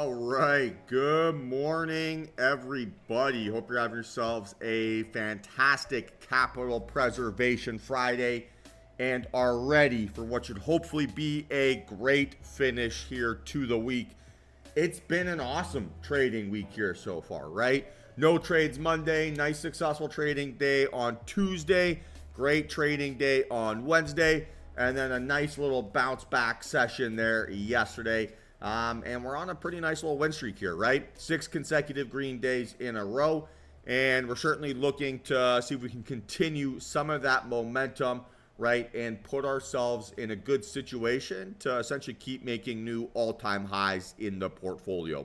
All right. Good morning, everybody. Hope you're having yourselves a fantastic Capital Preservation Friday and are ready for what should hopefully be a great finish here to the week. It's been an awesome trading week here so far, right? No trades Monday, nice successful trading day on Tuesday, great trading day on Wednesday, and then a nice little bounce back session there yesterday. And we're on a pretty nice little win streak here, right? 6 consecutive green days in a row. And we're certainly looking to see if we can continue some of that momentum, right? And put ourselves in a good situation to essentially keep making new all-time highs in the portfolio.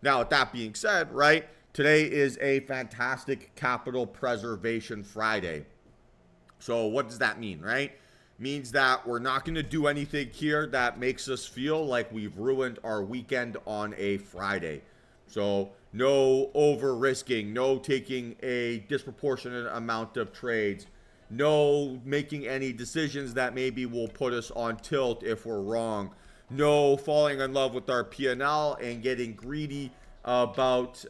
Now, with that being said, right, today is a fantastic Capital Preservation Friday. So what does that mean, right? Means that we're not going to do anything here that makes us feel like we've ruined our weekend on a Friday. So no over risking, no taking a disproportionate amount of trades, no making any decisions that maybe will put us on tilt if we're wrong, no falling in love with our P&L and getting greedy about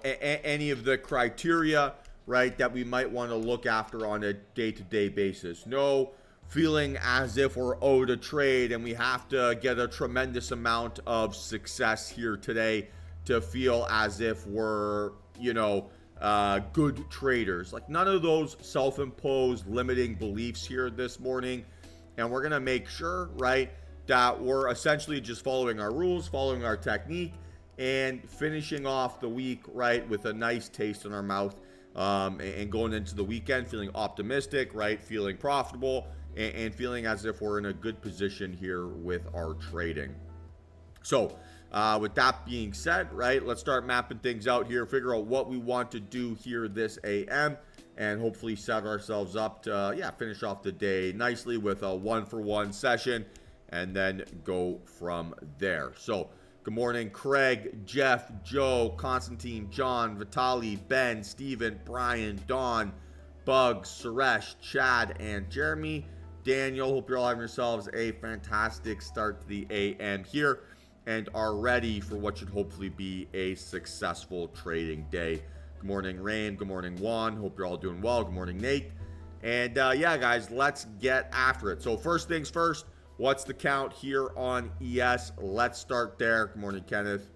any of the criteria, right, that we might want to look after on a day-to-day basis. No feeling as if we're owed a trade and we have to get a tremendous amount of success here today to feel as if we're, good traders. Like, none of those self-imposed limiting beliefs here this morning. And we're going to make sure, right, that we're essentially just following our rules, following our technique, and finishing off the week, right, with a nice taste in our mouth. And going into the weekend feeling optimistic, right, feeling profitable, and feeling as if we're in a good position here with our trading. So with that being said, right, let's start mapping things out here, figure out what we want to do here this AM, and hopefully set ourselves up to finish off the day nicely with a 1-for-1 session and then go from there. So good morning, Craig, Jeff, Joe, Constantine, John, Vitali, Ben, Steven, Brian, Don, Bugs, Suresh, Chad, and Jeremy. Daniel, hope you're all having yourselves a fantastic start to the AM here and are ready for what should hopefully be a successful trading day. Good morning, Rain. Good morning, Juan. Hope you're all doing well. Good morning, Nate. And guys, let's get after it. So first things first, what's the count here on ES? Let's start there. Good morning, Kenneth.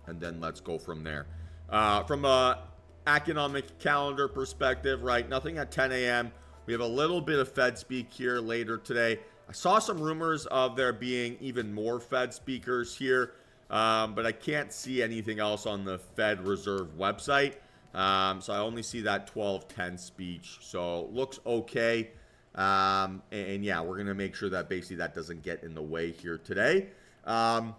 And then let's go from there. From a economic calendar perspective, right, nothing at 10 a.m. We have a little bit of Fed speak here later today. I saw some rumors of there being even more Fed speakers here, but I can't see anything else on the Fed Reserve website. So I only see that 12:10 speech. So looks okay. We're going to make sure that basically that doesn't get in the way here today. Let's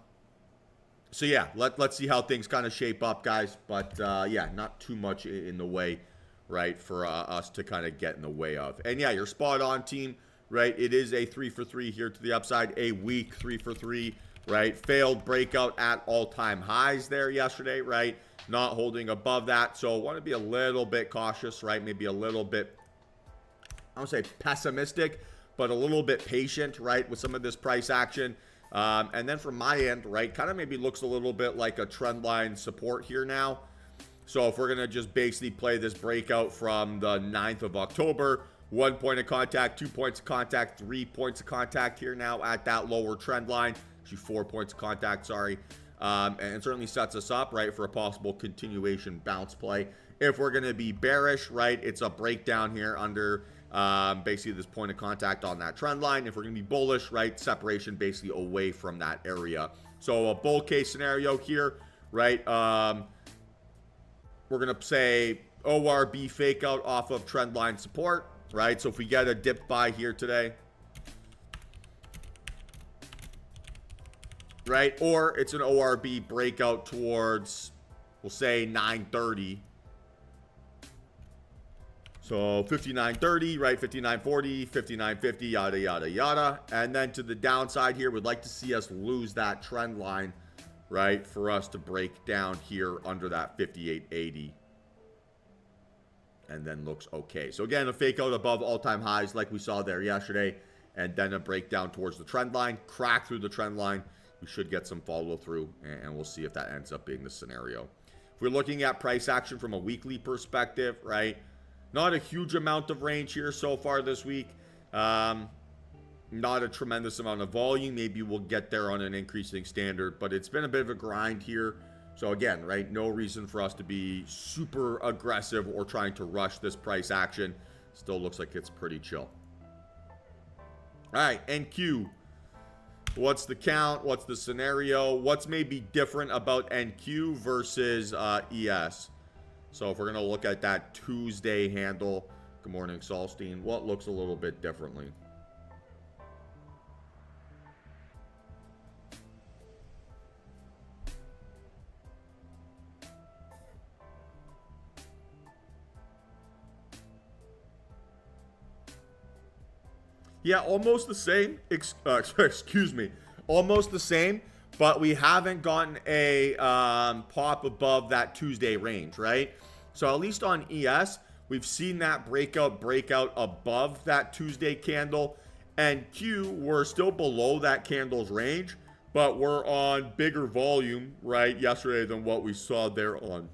see how things kind of shape up, guys. But not too much in the way, right, for us to kind of get in the way of. And you're spot on, team, right? It is a 3-for-3 here to the upside, a weak 3-for-3, right? Failed breakout at all-time highs there yesterday, right? Not holding above that. So want to be a little bit cautious, right? Maybe a little bit, I don't say pessimistic, but a little bit patient, right, with some of this price action. And then from my end, right, kind of maybe looks a little bit like a trend line support here now. So if we're going to just basically play this breakout from the 9th of October, 1 point of contact, 2 points of contact, 3 points of contact here now at that lower trend line. Actually, 4 points of contact, sorry. And it certainly sets us up, right, for a possible continuation bounce play. If we're going to be bearish, right, it's a breakdown here under basically this point of contact on that trend line. If we're going to be bullish, right, separation basically away from that area. So a bull case scenario here, right, we're going to say ORB fake out off of trend line support, right? So if we get a dip buy here today, right, or it's an ORB breakout towards, we'll say 930. So 59.30, right, 59.40, 59.50, yada, yada, yada. And then to the downside here, we'd like to see us lose that trend line, right, for us to break down here under that 58.80. And then looks okay. So again, a fake out above all-time highs like we saw there yesterday. and then a breakdown towards the trend line, crack through the trend line. We should get some follow through, and we'll see if that ends up being the scenario. If we're looking at price action from a weekly perspective, right? Not a huge amount of range here so far this week. Not a tremendous amount of volume. Maybe we'll get there on an increasing standard, but it's been a bit of a grind here. So again, right, no reason for us to be super aggressive or trying to rush this price action. Still looks like it's pretty chill. All right, NQ. What's the count? What's the scenario? What's maybe different about NQ versus ES? So if we're going to look at that Tuesday handle, good morning, Solstein, what looks a little bit differently? Yeah, almost the same. Excuse me. Almost the same, but we haven't gotten a pop above that Tuesday range, right? So at least on ES, we've seen that breakout above that Tuesday candle. And Q, we're still below that candle's range, but we're on bigger volume, right, yesterday than what we saw there on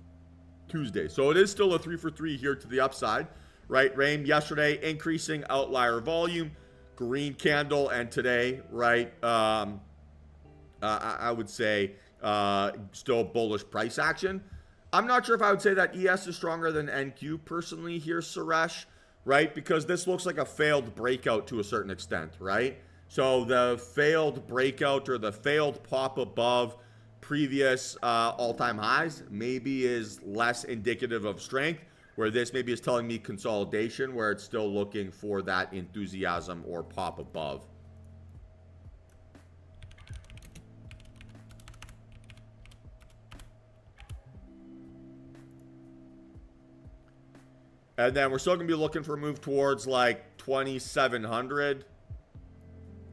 Tuesday. So it is still a 3 for 3 here to the upside, right? Rain yesterday, increasing outlier volume. Green candle, and today, right, I would say still bullish price action. I'm not sure if I would say that ES is stronger than NQ personally here, Suresh, right? Because this looks like a failed breakout to a certain extent, right? So the failed breakout or the failed pop above previous all-time highs maybe is less indicative of strength, where this maybe is telling me consolidation, where it's still looking for that enthusiasm or pop above. And then we're still going to be looking for a move towards like 2,700.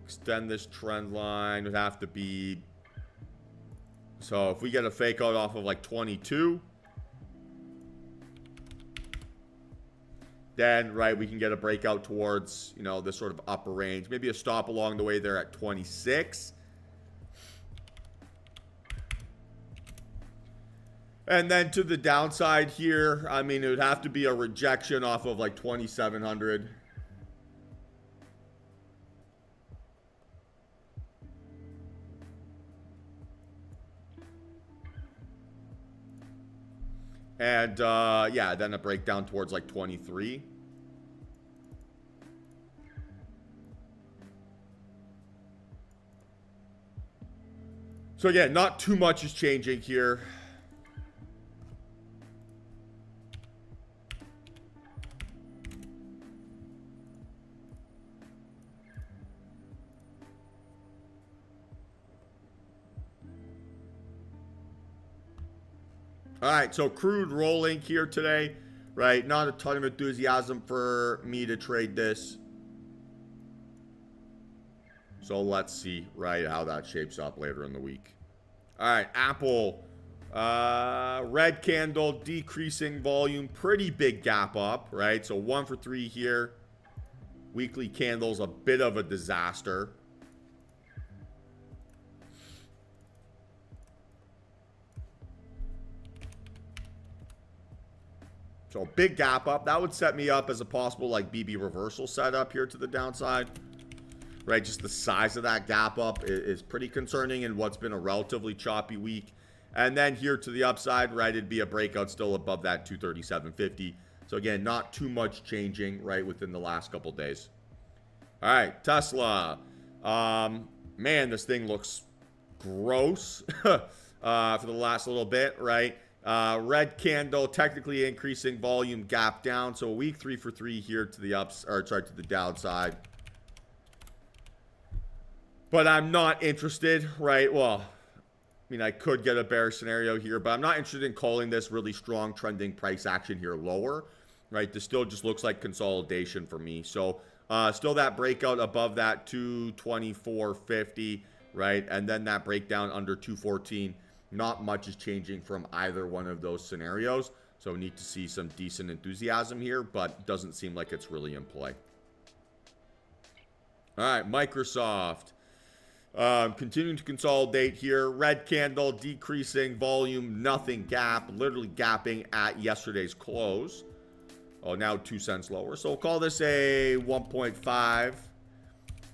Extend this trend line. It would have to be... So if we get a fake out off of like 22... then, right, we can get a breakout towards, you know, this sort of upper range. Maybe a stop along the way there at 26. And then to the downside here, I mean, it would have to be a rejection off of like 2,700. And, yeah, then a breakdown towards like 23. So, again, not too much is changing here. All right, so crude rolling here today, right? Not a ton of enthusiasm for me to trade this. So let's see, right, how that shapes up later in the week. All right, Apple, red candle, decreasing volume, pretty big gap up, right? So 1 for 3 here. Weekly candles, a bit of a disaster. So big gap up. That would set me up as a possible like BB reversal setup here to the downside. Right, just the size of that gap up is pretty concerning in what's been a relatively choppy week. And then here to the upside, right, it'd be a breakout still above that 237.50. So again, not too much changing, right, within the last couple days. All right, Tesla. Man, this thing looks gross for the last little bit, right? Red candle, technically increasing volume, gap down. So a week 3 for 3 here to the to the downside. But I'm not interested, right? Well, I mean, I could get a bear scenario here, but I'm not interested in calling this really strong trending price action here lower, right? This still just looks like consolidation for me. So still that breakout above that 224.50, right? And then that breakdown under 214. Not much is changing from either one of those scenarios. So we need to see some decent enthusiasm here, but doesn't seem like it's really in play. All right, Microsoft. Continuing to consolidate here. Red candle, decreasing volume, nothing gap, literally gapping at yesterday's close. Oh, now 2 cents lower. So we'll call this a 1.5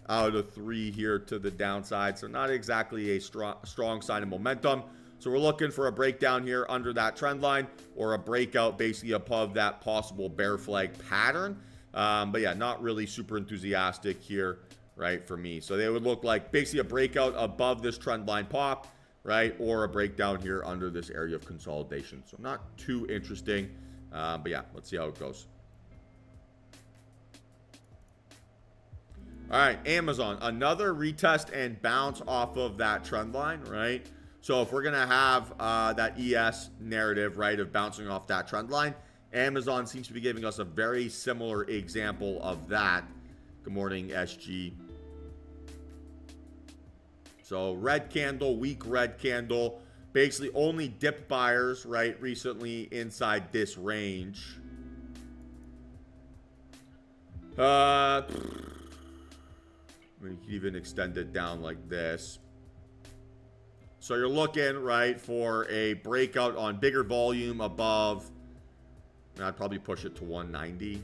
out of 3 here to the downside. So not exactly a strong sign of momentum. So we're looking for a breakdown here under that trend line or a breakout basically above that possible bear flag pattern. But yeah, not really super enthusiastic here, right, for me. So they would look like basically a breakout above this trend line pop, right, or a breakdown here under this area of consolidation. So not too interesting. But yeah, let's see how it goes. All right, Amazon, another retest and bounce off of that trend line, right? So if we're going to have that ES narrative, right, of bouncing off that trend line, Amazon seems to be giving us a very similar example of that. Good morning, SG. So red candle, weak red candle. Basically only dip buyers, right, recently inside this range. We can even extend it down like this. So you're looking, right, for a breakout on bigger volume above. And I'd probably push it to 190.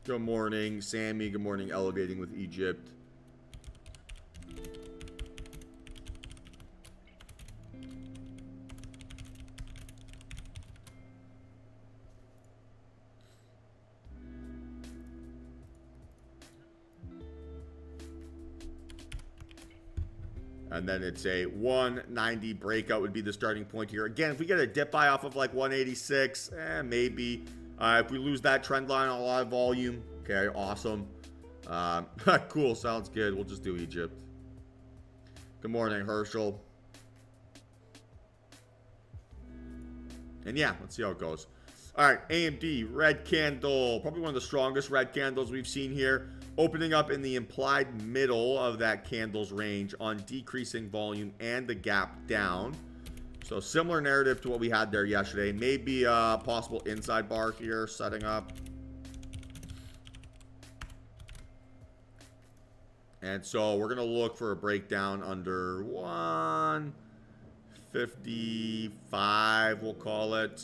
Good morning, Sammy. Good morning, Elevating with Egypt. And then it's a 190 breakout would be the starting point here. Again, if we get a dip buy off of like 186, maybe. If we lose that trend line on a lot of volume, okay, awesome. Cool, sounds good. We'll just do Egypt. Good morning, Herschel. And yeah, let's see how it goes. All right, AMD, red candle. Probably one of the strongest red candles we've seen here. Opening up in the implied middle of that candle's range on decreasing volume and the gap down. So similar narrative to what we had there yesterday. Maybe a possible inside bar here setting up. And so we're going to look for a breakdown under 155, we'll call it.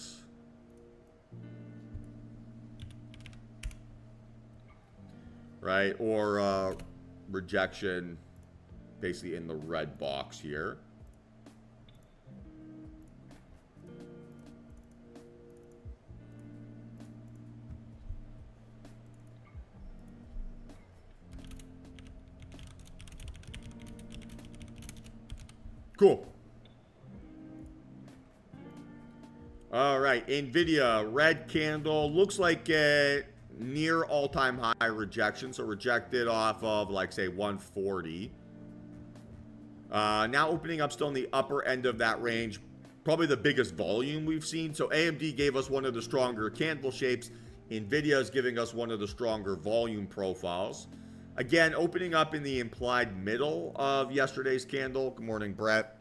Right? Or rejection basically in the red box here. Cool. All right, NVIDIA, red candle. Looks like a near all-time high rejection. So rejected off of, like, say, 140. Now opening up still in the upper end of that range. Probably the biggest volume we've seen. So AMD gave us one of the stronger candle shapes. NVIDIA is giving us one of the stronger volume profiles. Again, opening up in the implied middle of yesterday's candle. Good morning, Brett.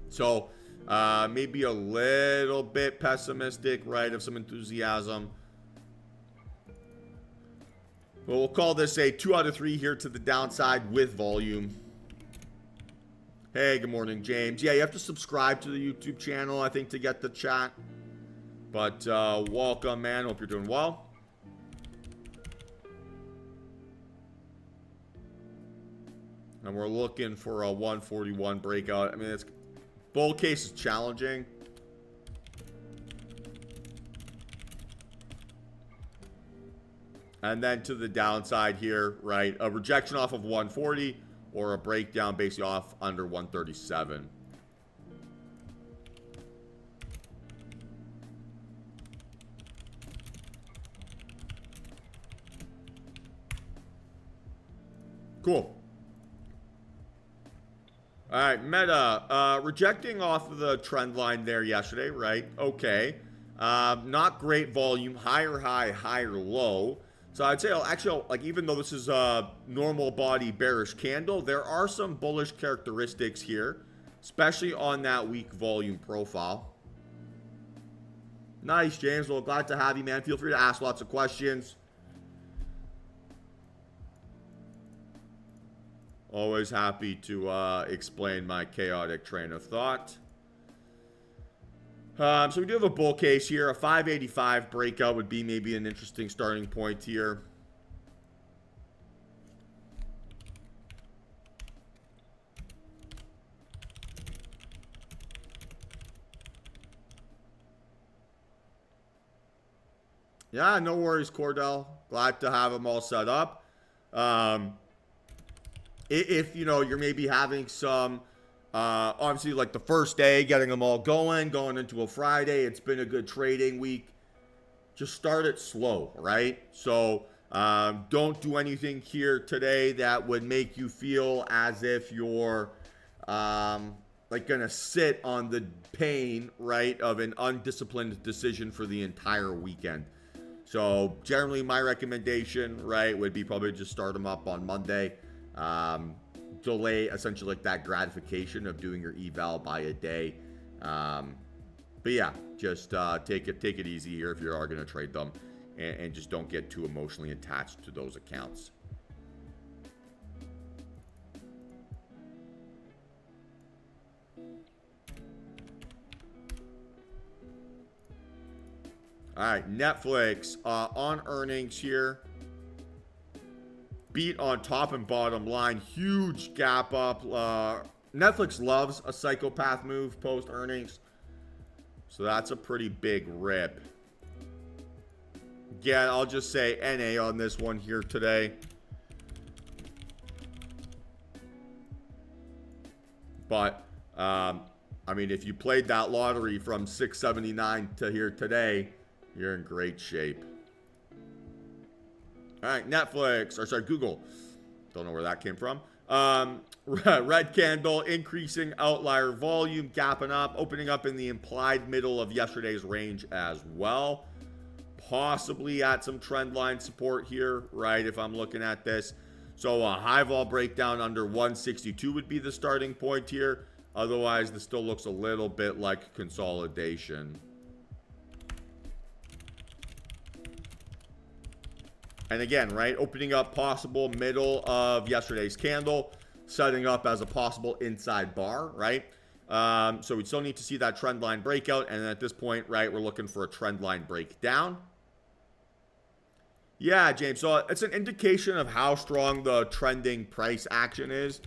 So maybe a little bit pessimistic, right, of some enthusiasm. Well, we'll call this a 2 out of 3 here to the downside with volume. Hey, good morning, James. Yeah, you have to subscribe to the YouTube channel, I think, to get the chat. But welcome, man. Hope you're doing well. And we're looking for a 141 breakout. I mean, it's bull case is challenging. And then to the downside here, right? A rejection off of 140 or a breakdown basically off under 137. Cool. All right, Meta, rejecting off of the trend line there yesterday, right? Okay. Not great volume, higher high, higher low. So I'd say, actually, like, even though this is a normal body bearish candle, there are some bullish characteristics here, especially on that weak volume profile. Nice, James. Well, glad to have you, man. Feel free to ask lots of questions. Always happy to explain my chaotic train of thought. So we do have a bull case here. A 585 breakout would be maybe an interesting starting point here. Yeah, no worries, Cordell. Glad to have them all set up. If you know, you're maybe having some, obviously like the first day, getting them all going into a Friday. It's been a good trading week. Just start it slow, right? So don't do anything here today that would make you feel as if you're like gonna sit on the pain, right, of an undisciplined decision for the entire weekend. So generally my recommendation, right, would be probably just start them up on Monday. Delay essentially like that gratification of doing your eval by a day. But yeah, just take it easy here if you are going to trade them, and just don't get too emotionally attached to those accounts. All right, Netflix on earnings here. Beat on top and bottom line. Huge gap up. Netflix loves a psychopath move post earnings. So that's a pretty big rip. Again, I'll just say NA on this one here today. But, I mean, if you played that lottery from 679 to here today, you're in great shape. All right, Netflix, or sorry, Google. Don't know where that came from. Red candle, increasing outlier volume, gapping up, opening up in the implied middle of yesterday's range as well. Possibly at some trend line support here, right, if I'm looking at this. So a high vol breakdown under 162 would be the starting point here. Otherwise, this still looks a little bit like consolidation. And again, right, opening up possible middle of yesterday's candle, setting up as a possible inside bar, right? So we still need to see that trend line breakout. And at this point, right, we're looking for a trend line breakdown. Yeah, James. So it's an indication of how strong the trending price action is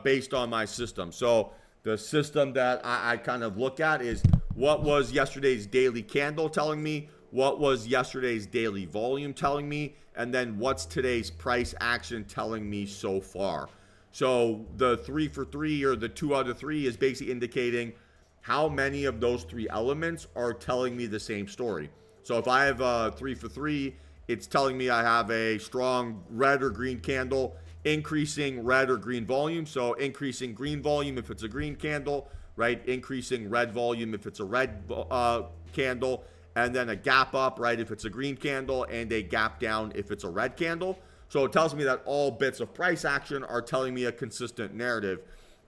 based on my system. So the system that I kind of look at is what was yesterday's daily candle telling me? What was yesterday's daily volume telling me? And then what's today's price action telling me so far? So the 3 for 3 or the 2 out of 3 is basically indicating how many of those 3 elements are telling me the same story. So if I have a 3 for 3, it's telling me I have a strong red or green candle, increasing red or green volume. So increasing green volume if it's a green candle, right? Increasing red volume if it's a red candle. And then a gap up, right, if it's a green candle, and a gap down if it's a red candle. So it tells me that all bits of price action are telling me a consistent narrative.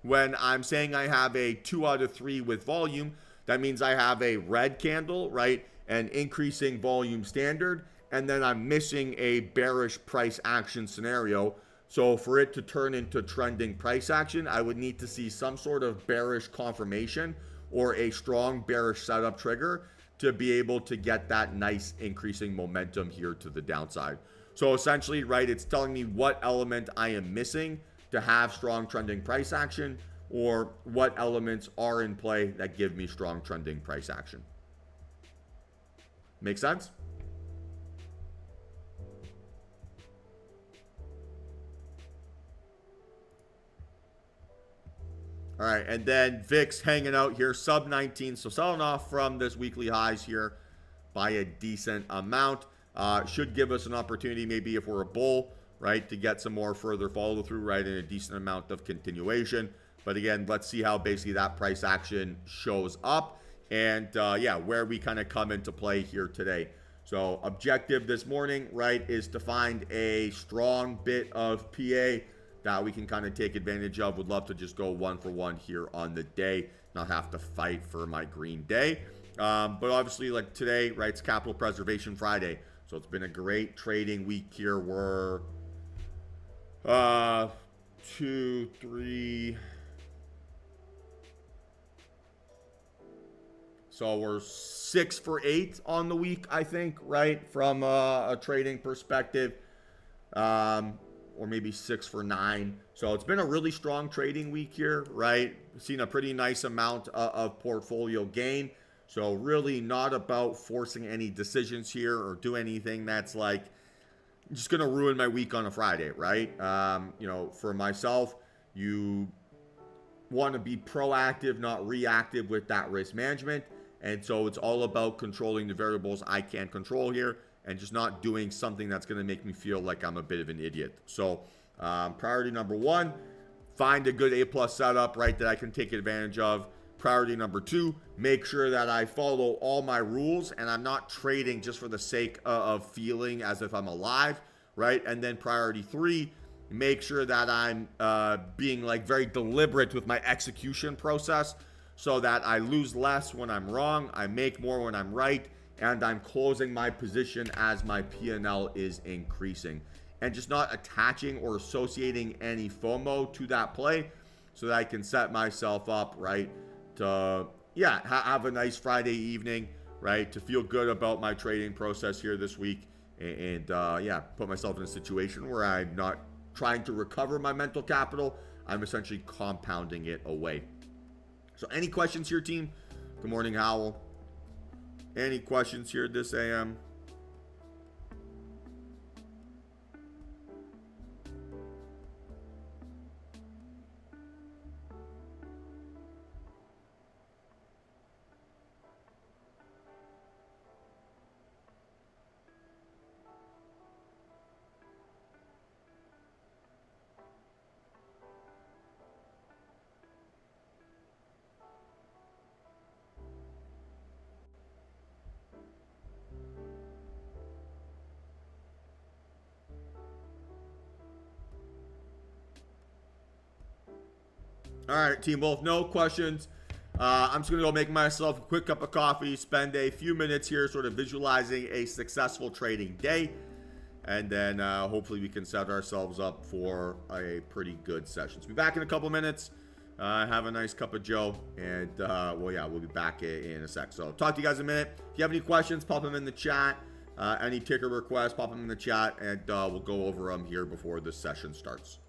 When I'm saying I have a 2 out of 3 with volume, that means I have a red candle, right, and increasing volume standard, and then I'm missing a bearish price action scenario. So for it to turn into trending price action, I would need to see some sort of bearish confirmation or a strong bearish setup trigger to be able to get that nice increasing momentum here to the downside. So essentially, right, it's telling me what element I am missing to have strong trending price action, or what elements are in play that give me strong trending price action. Make sense? All right, and then VIX hanging out here, sub 19. So selling off from this weekly highs here by a decent amount. Should give us an opportunity, maybe if we're a bull, right, to get some more further follow through, right, and a decent amount of continuation. But again, let's see how basically that price action shows up. And yeah, where we kind of come into play here today. So objective this morning, right, is to find a strong bit of PA that we can kind of take advantage of. Would love to just go 1 for 1 here on the day, not have to fight for my green day. But obviously, like today, right, it's Capital Preservation Friday. So it's been a great trading week here. We're uh, 2, 3. So we're 6 for 8 on the week, I think, right, from a trading perspective, or maybe 6 for 9. So it's been a really strong trading week here, right? Seen a pretty nice amount of portfolio gain. So really not about forcing any decisions here or do anything that's like just gonna ruin my week on a Friday, right? For myself, you want to be proactive, not reactive with that risk management. And so it's all about controlling the variables I can't control here and just not doing something that's going to make me feel like I'm a bit of an idiot. So priority number 1, find a good A+ setup, right, that I can take advantage of. Priority number 2, make sure that I follow all my rules and I'm not trading just for the sake of feeling as if I'm alive, right? And then priority 3, make sure that I'm being like very deliberate with my execution process so that I lose less when I'm wrong, I make more when I'm right, and I'm closing my position as my P&L is increasing. And just not attaching or associating any FOMO to that play so that I can set myself up, right, to, have a nice Friday evening, right, to feel good about my trading process here this week and put myself in a situation where I'm not trying to recover my mental capital. I'm essentially compounding it away. So any questions here, team? Good morning, Howell. Any questions here this AM? All right, Team Wolf, no questions. I'm just going to go make myself a quick cup of coffee, spend a few minutes here sort of visualizing a successful trading day, and then hopefully we can set ourselves up for a pretty good session. So be back in a couple minutes. Have a nice cup of Joe, and we'll be back in a sec. So talk to you guys in a minute. If you have any questions, pop them in the chat. Any ticker requests, pop them in the chat, and we'll go over them here before the session starts.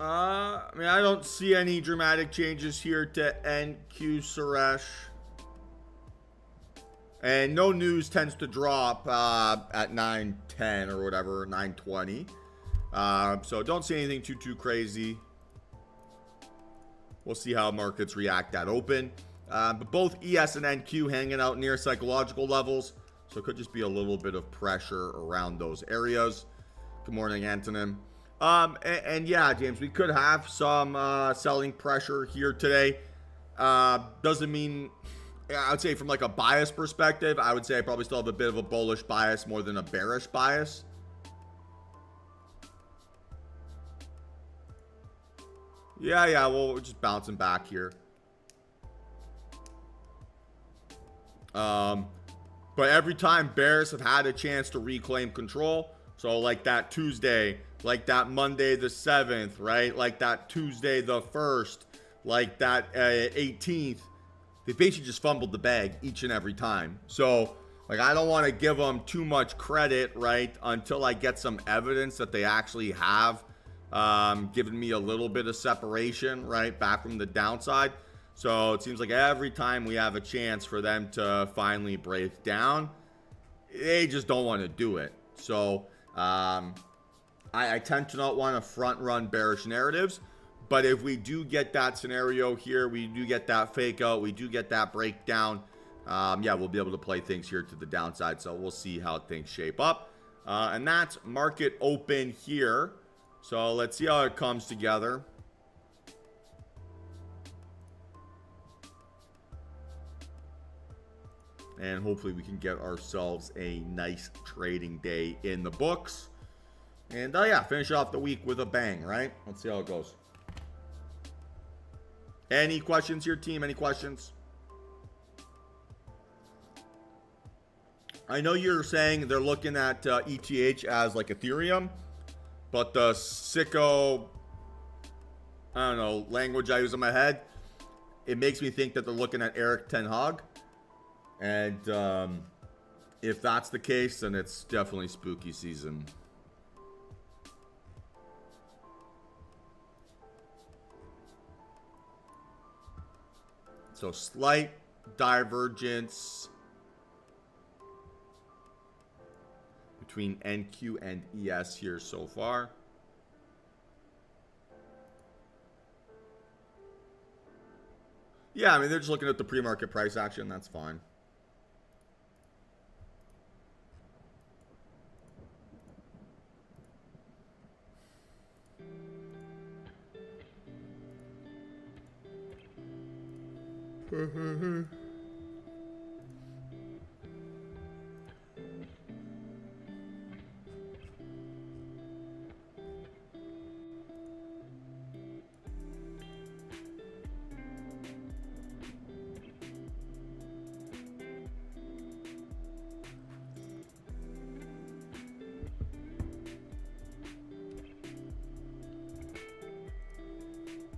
I mean, I don't see any dramatic changes here to NQ Suresh. And no news tends to drop at 9:10 or whatever, 9:20. So don't see anything too crazy. We'll see how markets react at open. But both ES and NQ hanging out near psychological levels. So it could just be a little bit of pressure around those areas. Good morning, Antonin. And yeah, James, we could have some selling pressure here today. Doesn't mean, I would say from like a bias perspective, I would say I probably still have a bit of a bullish bias more than a bearish bias. Yeah, well, we're just bouncing back here. But every time bears have had a chance to reclaim control, so like that Tuesday, like that Monday the 7th, right? Like that Tuesday the 1st, like that 18th, they basically just fumbled the bag each and every time. So, like, I don't want to give them too much credit, right, until I get some evidence that they actually have given me a little bit of separation, right, back from the downside. So it seems like every time we have a chance for them to finally break down, they just don't want to do it. So I tend to not want to front run bearish narratives. But if we do get that scenario here, we do get that fake out, we do get that breakdown, yeah, we'll be able to play things here to the downside. So we'll see how things shape up. And that's market open here. So let's see how it comes together. And hopefully we can get ourselves a nice trading day in the books. And yeah, finish off the week with a bang, right? Let's see how it goes. Any questions here, team? Any questions? I know you're saying they're looking at ETH as like Ethereum, but the sicko, I don't know, language I use in my head, it makes me think that they're looking at Eric Ten Hag. And if that's the case, then it's definitely spooky season. So slight divergence between NQ and ES here so far. Yeah, I mean, they're just looking at the pre-market price action. That's fine.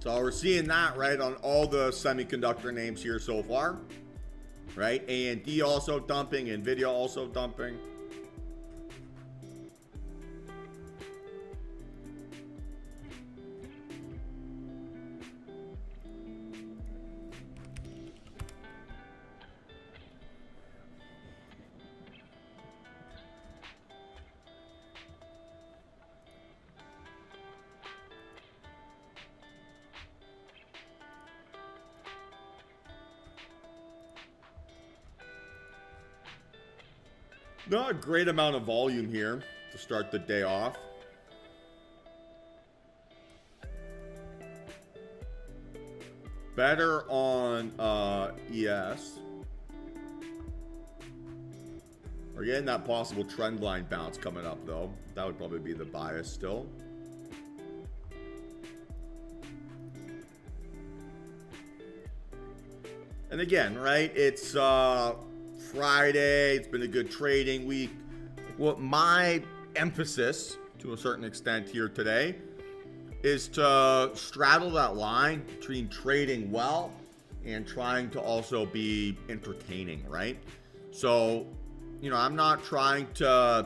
So we're seeing that, right, on all the semiconductor names here so far, right? AMD also dumping, NVIDIA also dumping. Not a great amount of volume here to start the day off. Better on ES. We're getting that possible trend line bounce coming up though. That would probably be the bias still. And again, right, it's Friday, it's been a good trading week. What my emphasis to a certain extent here today is to straddle that line between trading well and trying to also be entertaining, right? So, you know, I'm not trying to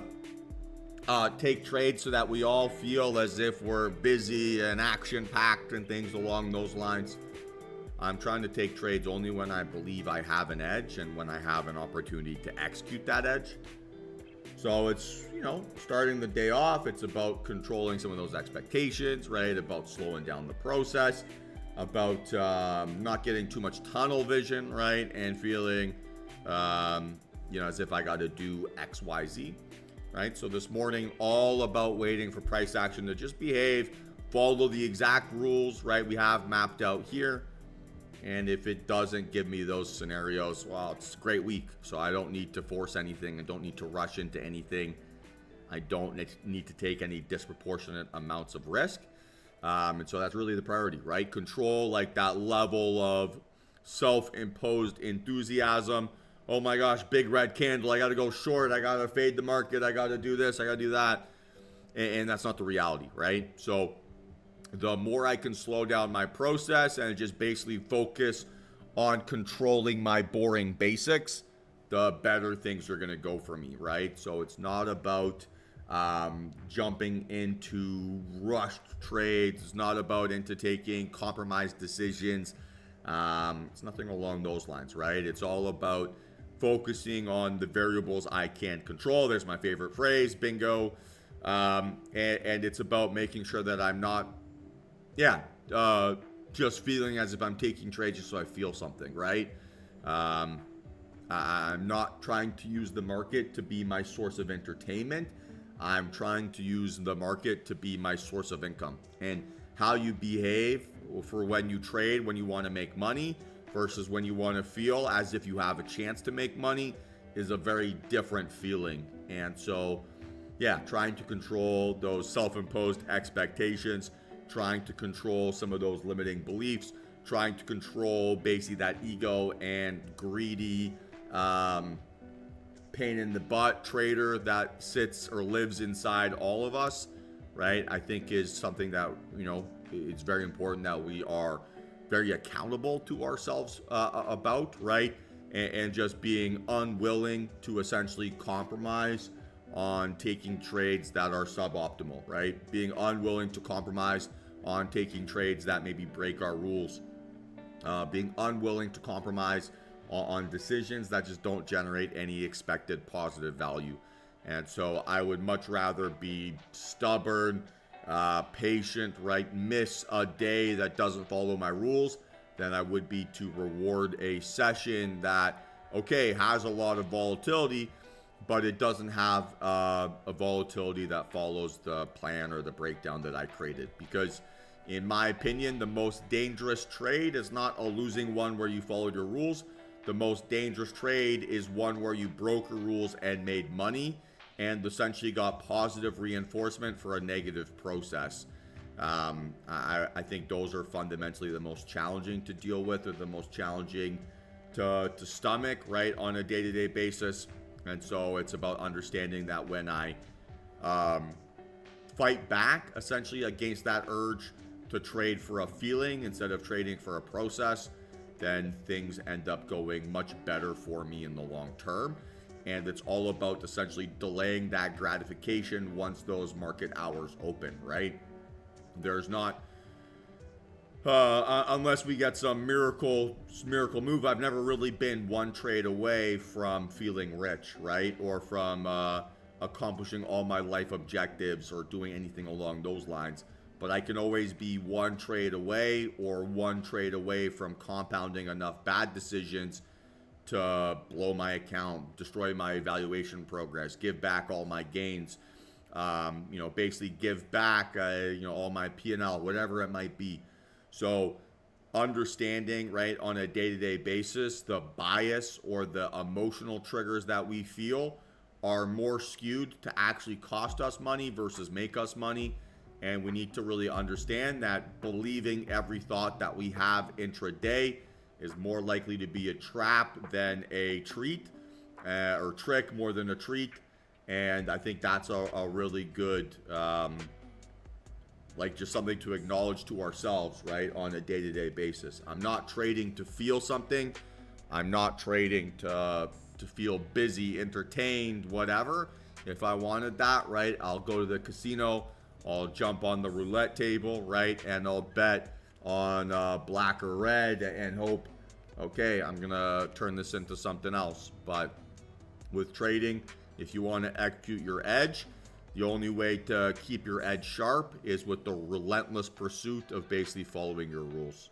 take trades so that we all feel as if we're busy and action-packed and things along those lines. I'm trying to take trades only when I believe I have an edge and when I have an opportunity to execute that edge. So it's, starting the day off, it's about controlling some of those expectations, right? About slowing down the process, about not getting too much tunnel vision, right? And feeling, as if I got to do X, Y, Z, right? So this morning, all about waiting for price action to just behave, follow the exact rules, right? We have mapped out here. And if it doesn't give me those scenarios, well, it's a great week. So I don't need to force anything. I don't need to rush into anything. I don't need to take any disproportionate amounts of risk. And so that's really the priority, right? Control like that level of self-imposed enthusiasm. Oh my gosh, big red candle. I got to go short. I got to fade the market. I got to do this. I got to do that. And that's not the reality, right? So the more I can slow down my process and just basically focus on controlling my boring basics, the better things are going to go for me, right? So it's not about jumping into rushed trades. It's not about into taking compromised decisions. It's nothing along those lines, right? It's all about focusing on the variables I can control. There's my favorite phrase, bingo. And it's about making sure that I'm not just feeling as if I'm taking trades just so I feel something, right? I'm not trying to use the market to be my source of entertainment. I'm trying to use the market to be my source of income. And how you behave for when you trade, when you want to make money versus when you want to feel as if you have a chance to make money is a very different feeling. And so, trying to control those self-imposed expectations, trying to control some of those limiting beliefs, trying to control basically that ego and greedy, pain in the butt trader that sits or lives inside all of us, right? I think is something that, it's very important that we are very accountable to ourselves about, right? And just being unwilling to essentially compromise on taking trades that are suboptimal, right? Being unwilling to compromise on taking trades that maybe break our rules. Being unwilling to compromise on decisions that just don't generate any expected positive value. And so I would much rather be stubborn, patient, right? Miss a day that doesn't follow my rules than I would be to reward a session that, has a lot of volatility, but it doesn't have a volatility that follows the plan or the breakdown that I created. Because in my opinion, the most dangerous trade is not a losing one where you followed your rules. The most dangerous trade is one where you broke your rules and made money and essentially got positive reinforcement for a negative process. I think those are fundamentally the most challenging to deal with, or the most challenging to stomach, right, on a day-to-day basis. And so it's about understanding that when I fight back essentially against that urge to trade for a feeling instead of trading for a process, then things end up going much better for me in the long term. And it's all about essentially delaying that gratification once those market hours open, right? There's not, unless we get some miracle move, I've never really been one trade away from feeling rich, right? Or from accomplishing all my life objectives or doing anything along those lines. But I can always be one trade away or one trade away from compounding enough bad decisions to blow my account, destroy my valuation progress, give back all my gains, basically give back, all my P&L, whatever it might be. So understanding, right, on a day-to-day basis, the bias or the emotional triggers that we feel are more skewed to actually cost us money versus make us money. And we need to really understand that believing every thought that we have intraday is more likely to be a trap than a treat, or trick more than a treat. And I think that's a really good, just something to acknowledge to ourselves, right, on a day-to-day basis. I'm not trading to feel something. I'm not trading to feel busy, entertained, whatever. If I wanted that, right, I'll go to the casino, I'll jump on the roulette table, right, and I'll bet on black or red and hope, okay, I'm gonna turn this into something else. But with trading, if you want to execute your edge, the only way to keep your edge sharp is with the relentless pursuit of basically following your rules.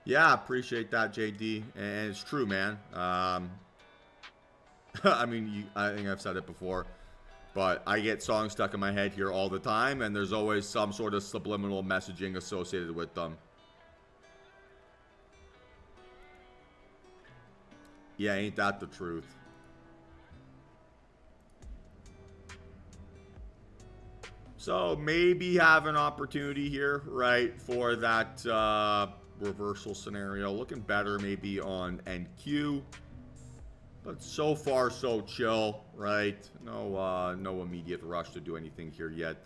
Yeah, appreciate that, JD. And it's true, man. I mean, I think I've said it before, but I get songs stuck in my head here all the time, and there's always some sort of subliminal messaging associated with them. Yeah, ain't that the truth? So maybe have an opportunity here, right, for that reversal scenario. Looking better maybe on NQ. But so far, so chill, right? No immediate rush to do anything here yet.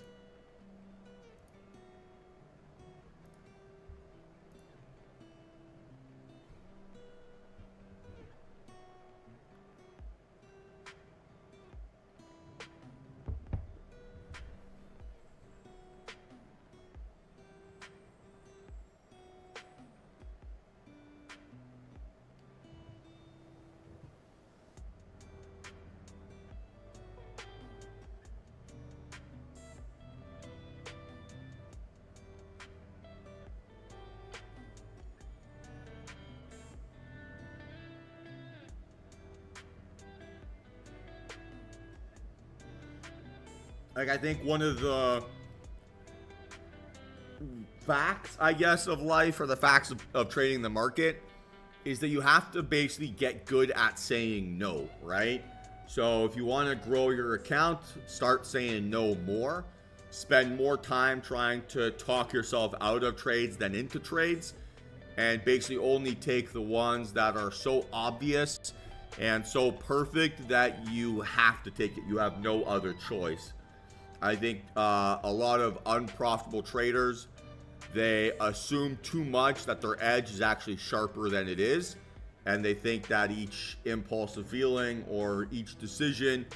Like, I think one of the facts, I guess, of life, or the facts of trading the market, is that you have to basically get good at saying no, right? So if you want to grow your account, start saying no more. Spend more time trying to talk yourself out of trades than into trades. And basically only take the ones that are so obvious and so perfect that you have to take it. You have no other choice. I think a lot of unprofitable traders, they assume too much that their edge is actually sharper than it is. And they think that each impulsive feeling or each decision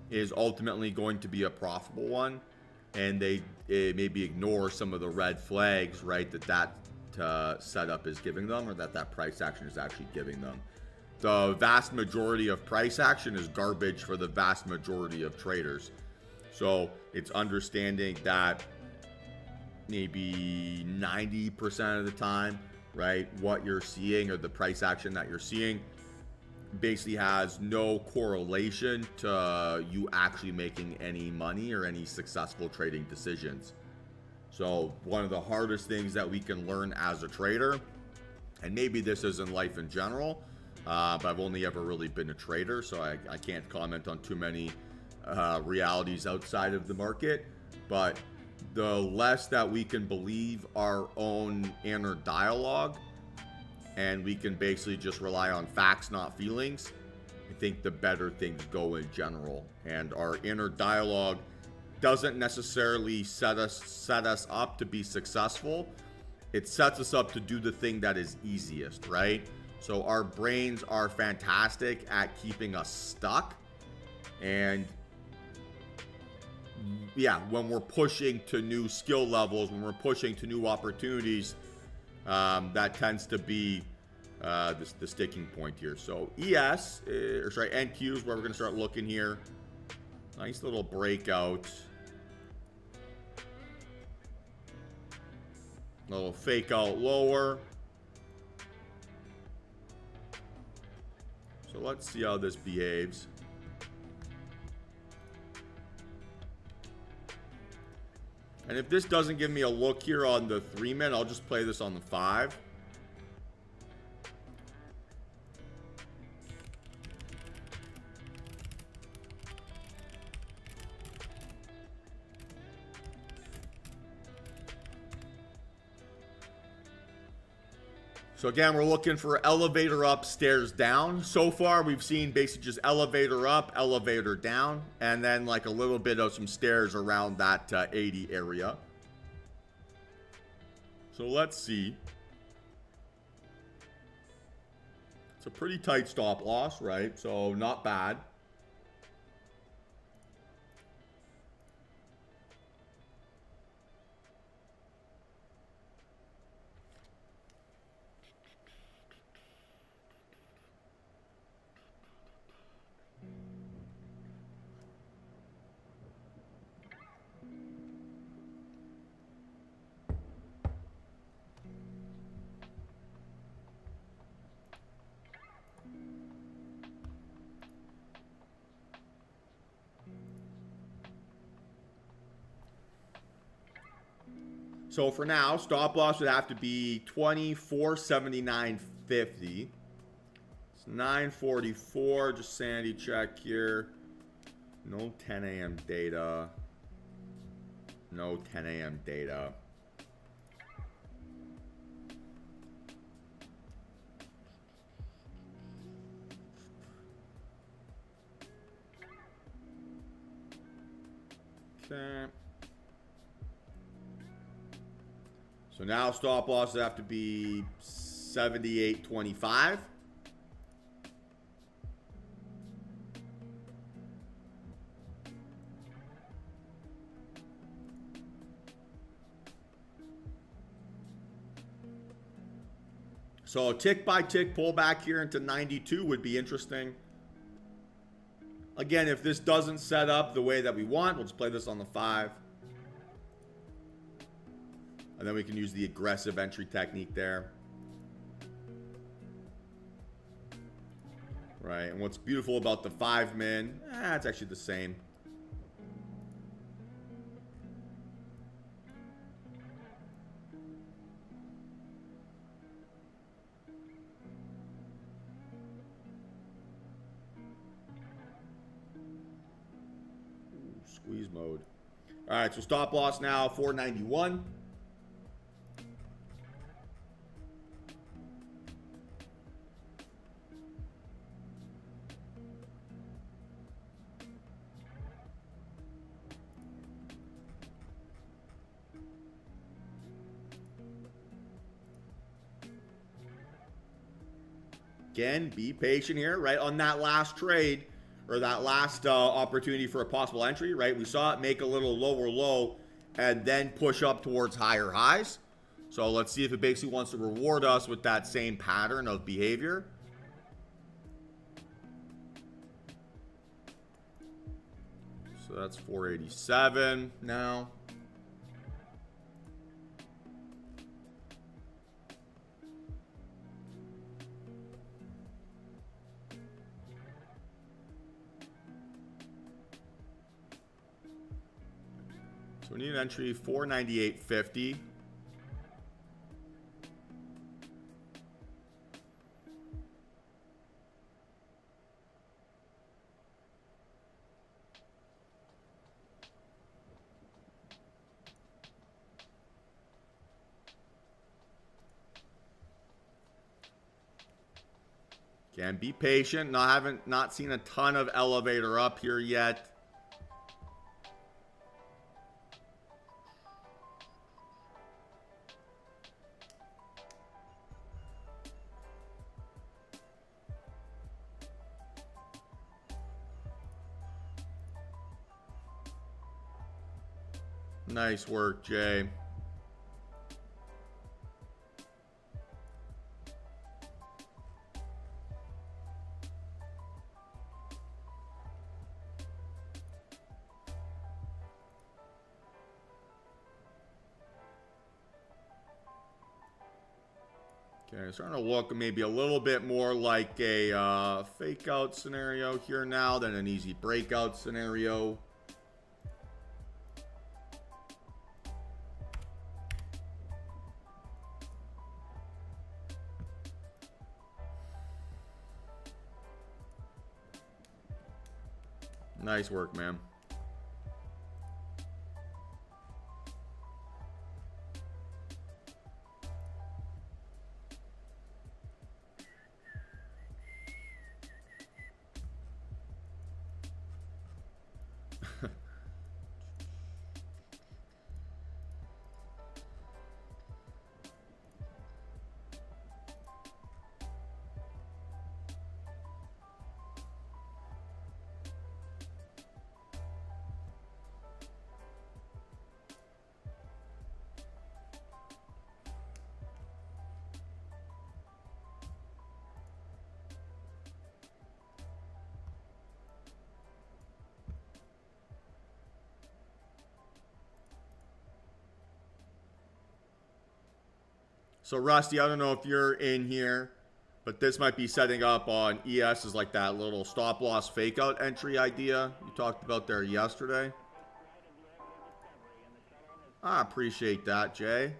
is ultimately going to be a profitable one. And they maybe ignore some of the red flags, right, that setup is giving them, or that price action is actually giving them. The vast majority of price action is garbage for the vast majority of traders. So it's understanding that maybe 90% of the time, right, what you're seeing or the price action that you're seeing basically has no correlation to you actually making any money or any successful trading decisions. So one of the hardest things that we can learn as a trader, and maybe this is in life in general, but I've only ever really been a trader, so I can't comment on too many realities outside of the market, but the less that we can believe our own inner dialogue and we can basically just rely on facts, not feelings, I think the better things go in general. And our inner dialogue doesn't necessarily set us up to be successful. It sets us up to do the thing that is easiest, right? So our brains are fantastic at keeping us stuck. And yeah, when we're pushing to new skill levels, when we're pushing to new opportunities, that tends to be the sticking point here. So ES, or sorry, NQ is where we're going to start looking here. Nice little breakout. A little fake out lower. So let's see how this behaves. And if this doesn't give me a look here on the 3-minute, I'll just play this on the 5. So again, we're looking for elevator up, stairs down. So far, we've seen basically just elevator up, elevator down, and then like a little bit of some stairs around that 80 area. So let's see. It's a pretty tight stop loss, right? So not bad. So for now, stop loss would have to be 24.79.50. It's 9:44. Just sanity check here. No 10 a.m. data. No 10 a.m. data. Okay. So now stop losses have to be 78.25. So tick by tick pullback here into 92 would be interesting. Again, if this doesn't set up the way that we want, we'll just play this on the 5. And then we can use the aggressive entry technique there. Right, and what's beautiful about the 5 min, it's actually the same. Ooh, squeeze mode. All right, so stop loss now, 491. Again, be patient here, right? On that last trade, or that last opportunity for a possible entry, right? We saw it make a little lower low and then push up towards higher highs. So let's see if it basically wants to reward us with that same pattern of behavior. So that's 487 now. So we need an entry 498.50. Again, be patient. Not seen a ton of elevator up here yet. Nice work, Jay. Okay, starting to look maybe a little bit more like a fake out scenario here now than an easy breakout scenario. Nice work, man. So Rusty, I don't know if you're in here, but this might be setting up on ES as like that little stop loss fake out entry idea you talked about there yesterday. I appreciate that, Jay.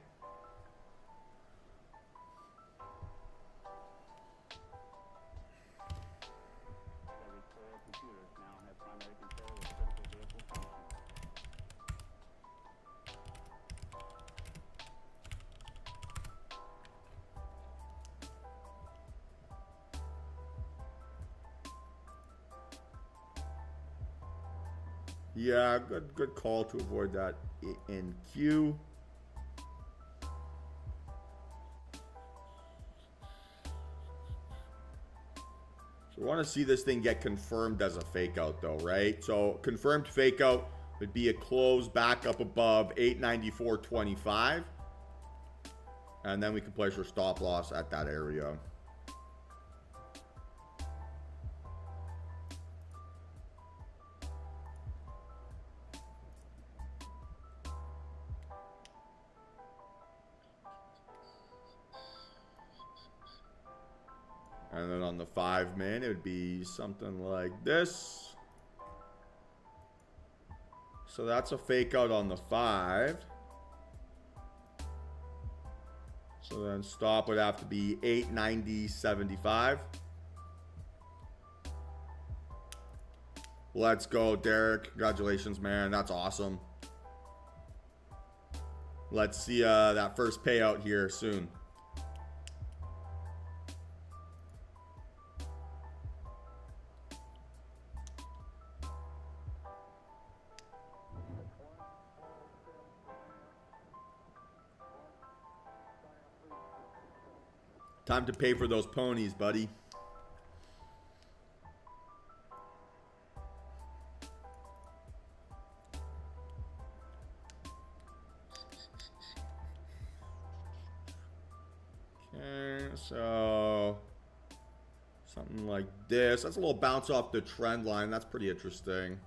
Yeah, good call to avoid that in Q. So we want to see this thing get confirmed as a fake out though, right? So confirmed fake out would be a close back up above 894.25. And then we can place our stop loss at that area. And then on the 5 min, it would be something like this. So that's a fake out on the 5. So then stop would have to be 890.75. Let's go, Derek. Congratulations, man. That's awesome. Let's see that first payout here soon. Time to pay for those ponies, buddy. Okay, so something like this. That's a little bounce off the trend line. That's pretty interesting.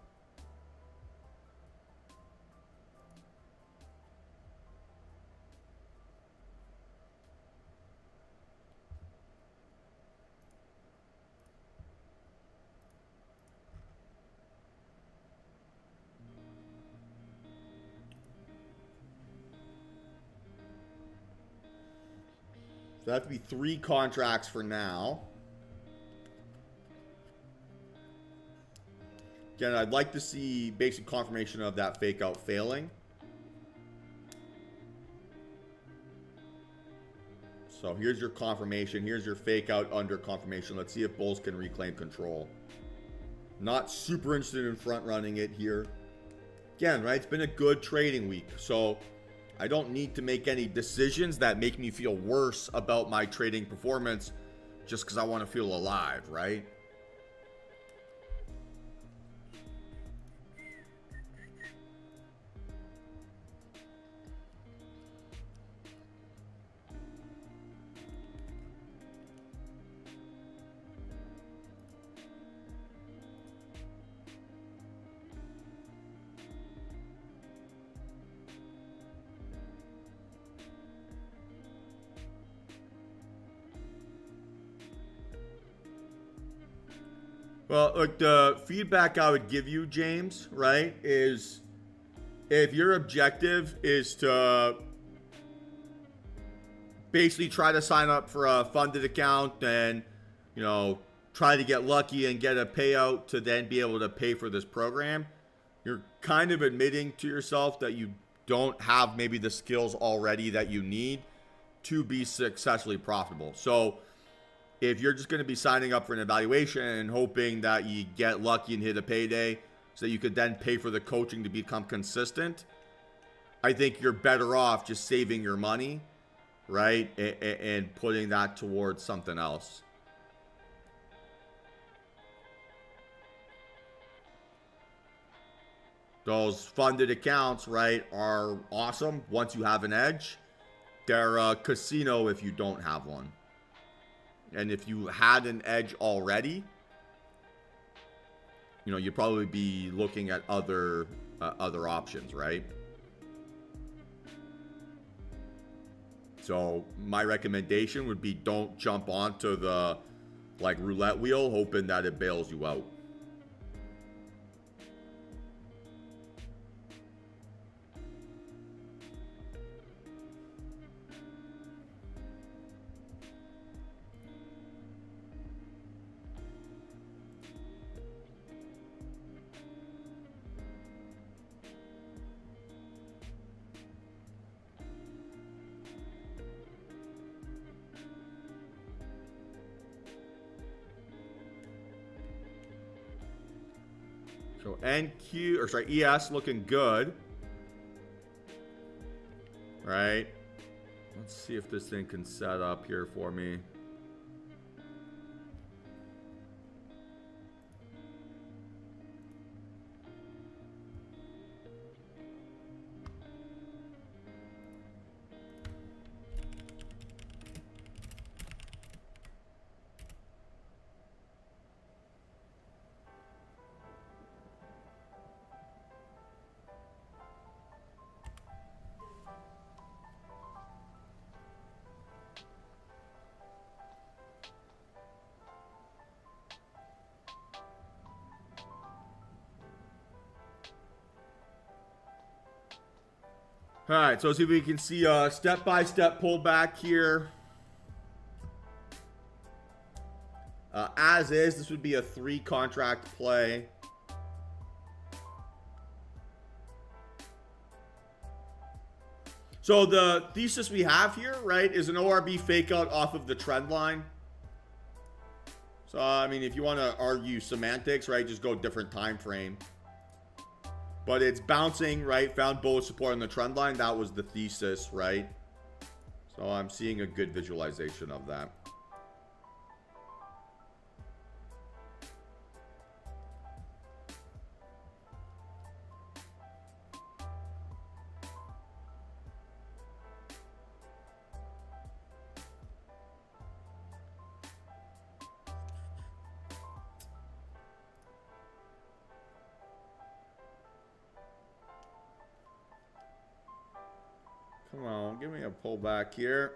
So that have to be 3 contracts for now. Again, I'd like to see basic confirmation of that fake out failing. So here's your confirmation. Here's your fake out under confirmation. Let's see if bulls can reclaim control. Not super interested in front running it here. Again, right? It's been a good trading week. So I don't need to make any decisions that make me feel worse about my trading performance just because I want to feel alive, right? Well, look, the feedback I would give you, James, right, is if your objective is to basically try to sign up for a funded account and, you know, try to get lucky and get a payout to then be able to pay for this program, you're kind of admitting to yourself that you don't have maybe the skills already that you need to be successfully profitable. So if you're just going to be signing up for an evaluation and hoping that you get lucky and hit a payday so that you could then pay for the coaching to become consistent, I think you're better off just saving your money, right, and putting that towards something else. Those funded accounts, right, are awesome once you have an edge. They're a casino if you don't have one. And if you had an edge already, you know, you'd probably be looking at other options, right? So my recommendation would be don't jump onto the like roulette wheel hoping that it bails you out. So NQ, or sorry, ES looking good. Right. Let's see if this thing can set up here for me. All right, so let's see if we can see a step-by-step pullback here. As is, this would be a 3-contract play. So the thesis we have here, right, is an ORB fake out off of the trend line. So, I mean, if you want to argue semantics, right, just go different time frame. But it's bouncing, right? Found bullish support on the trend line. That was the thesis, right? So I'm seeing a good visualization of that. Come on, give me a pullback here.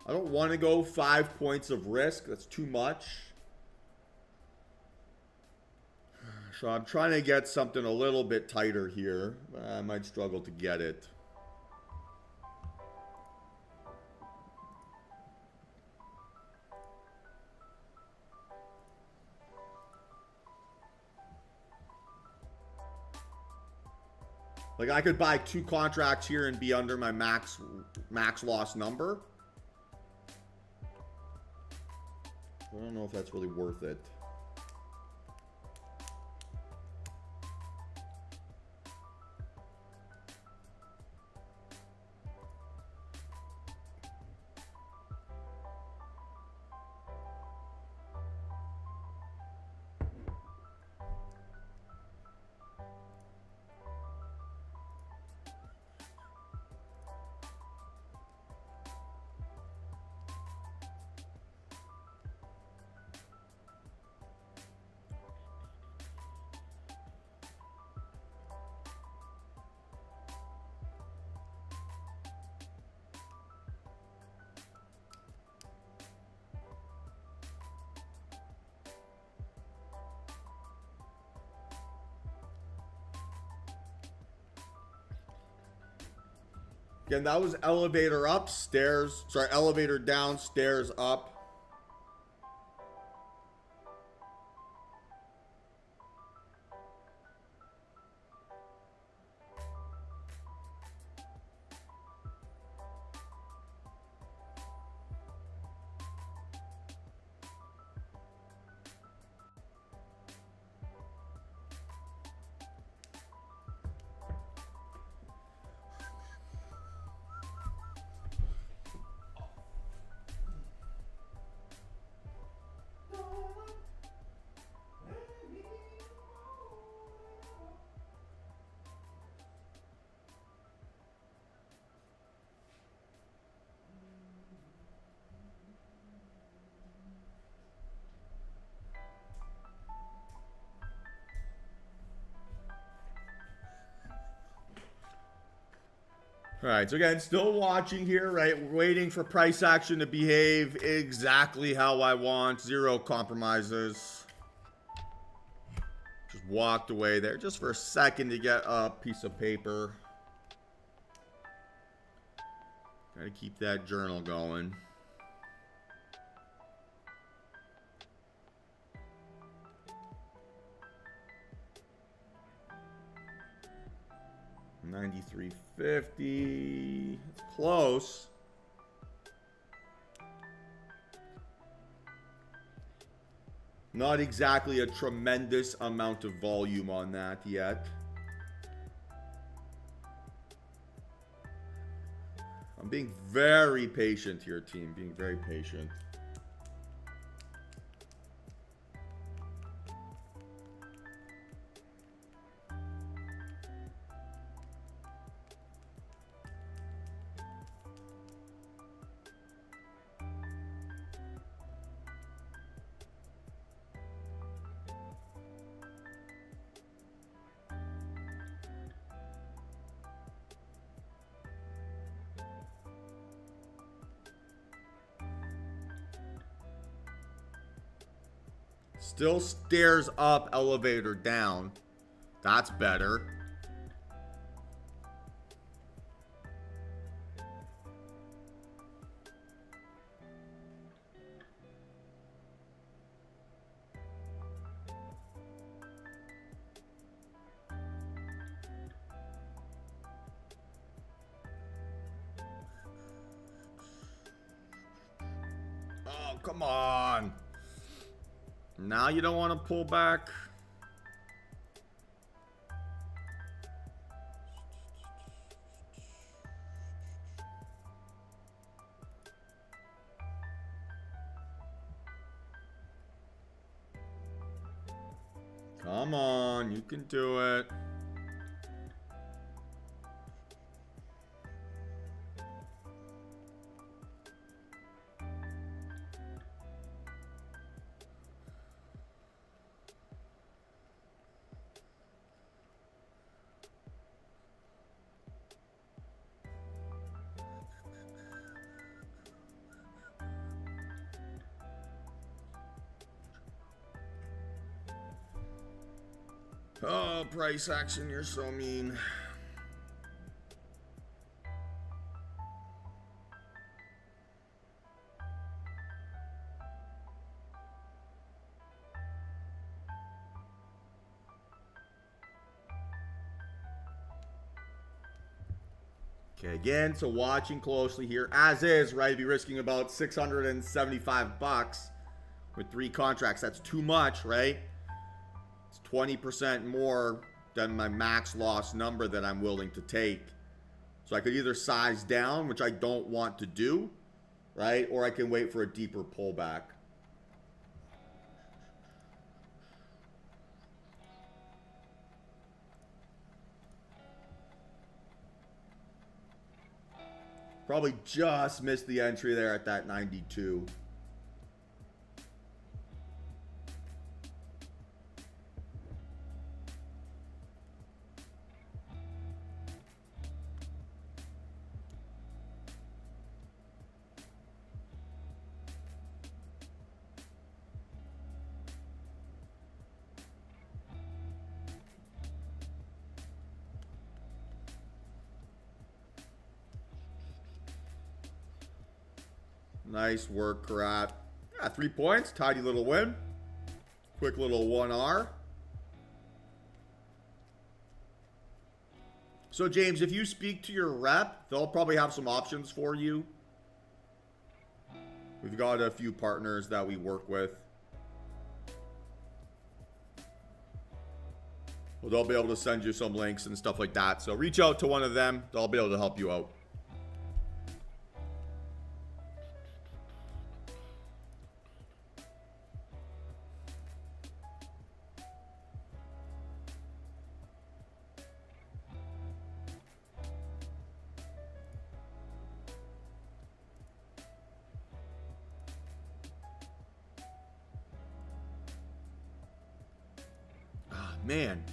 I don't want to go 5 points of risk. That's too much. So I'm trying to get something a little bit tighter here. I might struggle to get it. Like I could buy 2 contracts here and be under my max loss number. I don't know if that's really worth it. Again, that was elevator up, stairs. Sorry, elevator down, stairs up. All right, so again, still watching here, right? We're waiting for price action to behave exactly how I want. Zero compromises. Just walked away there just for a second to get a piece of paper. Gotta keep that journal going. $93.50. It's close. Not exactly a tremendous amount of volume on that yet. I'm being very patient here, team. Being very patient. Still stairs up, elevator down. That's better. Oh, come on. Now you don't want to pull back. Come on, you can do it. Oh, price action, you're so mean. Okay, again, so watching closely here, as is, right? Be risking about 675 bucks with 3 contracts. That's too much, right? It's 20% more than my max loss number that I'm willing to take. So I could either size down, which I don't want to do, right? Or I can wait for a deeper pullback. Probably just missed the entry there at that 92. Nice work, Karat. Yeah, 3 points. Tidy little win. Quick little 1R. So, James, if you speak to your rep, they'll probably have some options for you. We've got a few partners that we work with. Well, they'll be able to send you some links and stuff like that. So reach out to one of them. They'll be able to help you out. Man.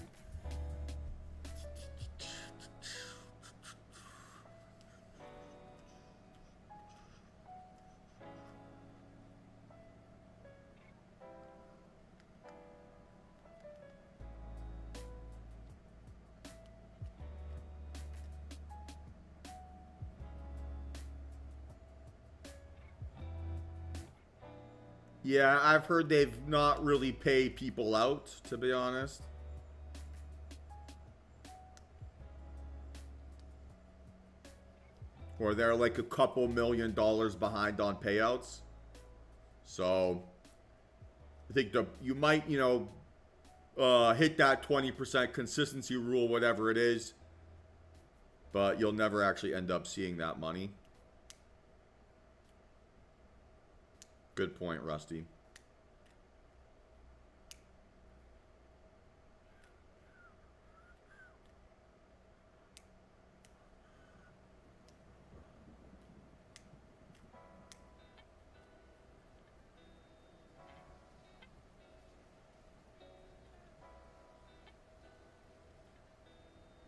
Yeah, I've heard they've not really paid people out, to be honest. Or they're like a couple $1 million behind on payouts. So I think you might, hit that 20% consistency rule, whatever it is, but you'll never actually end up seeing that money. Good point, Rusty.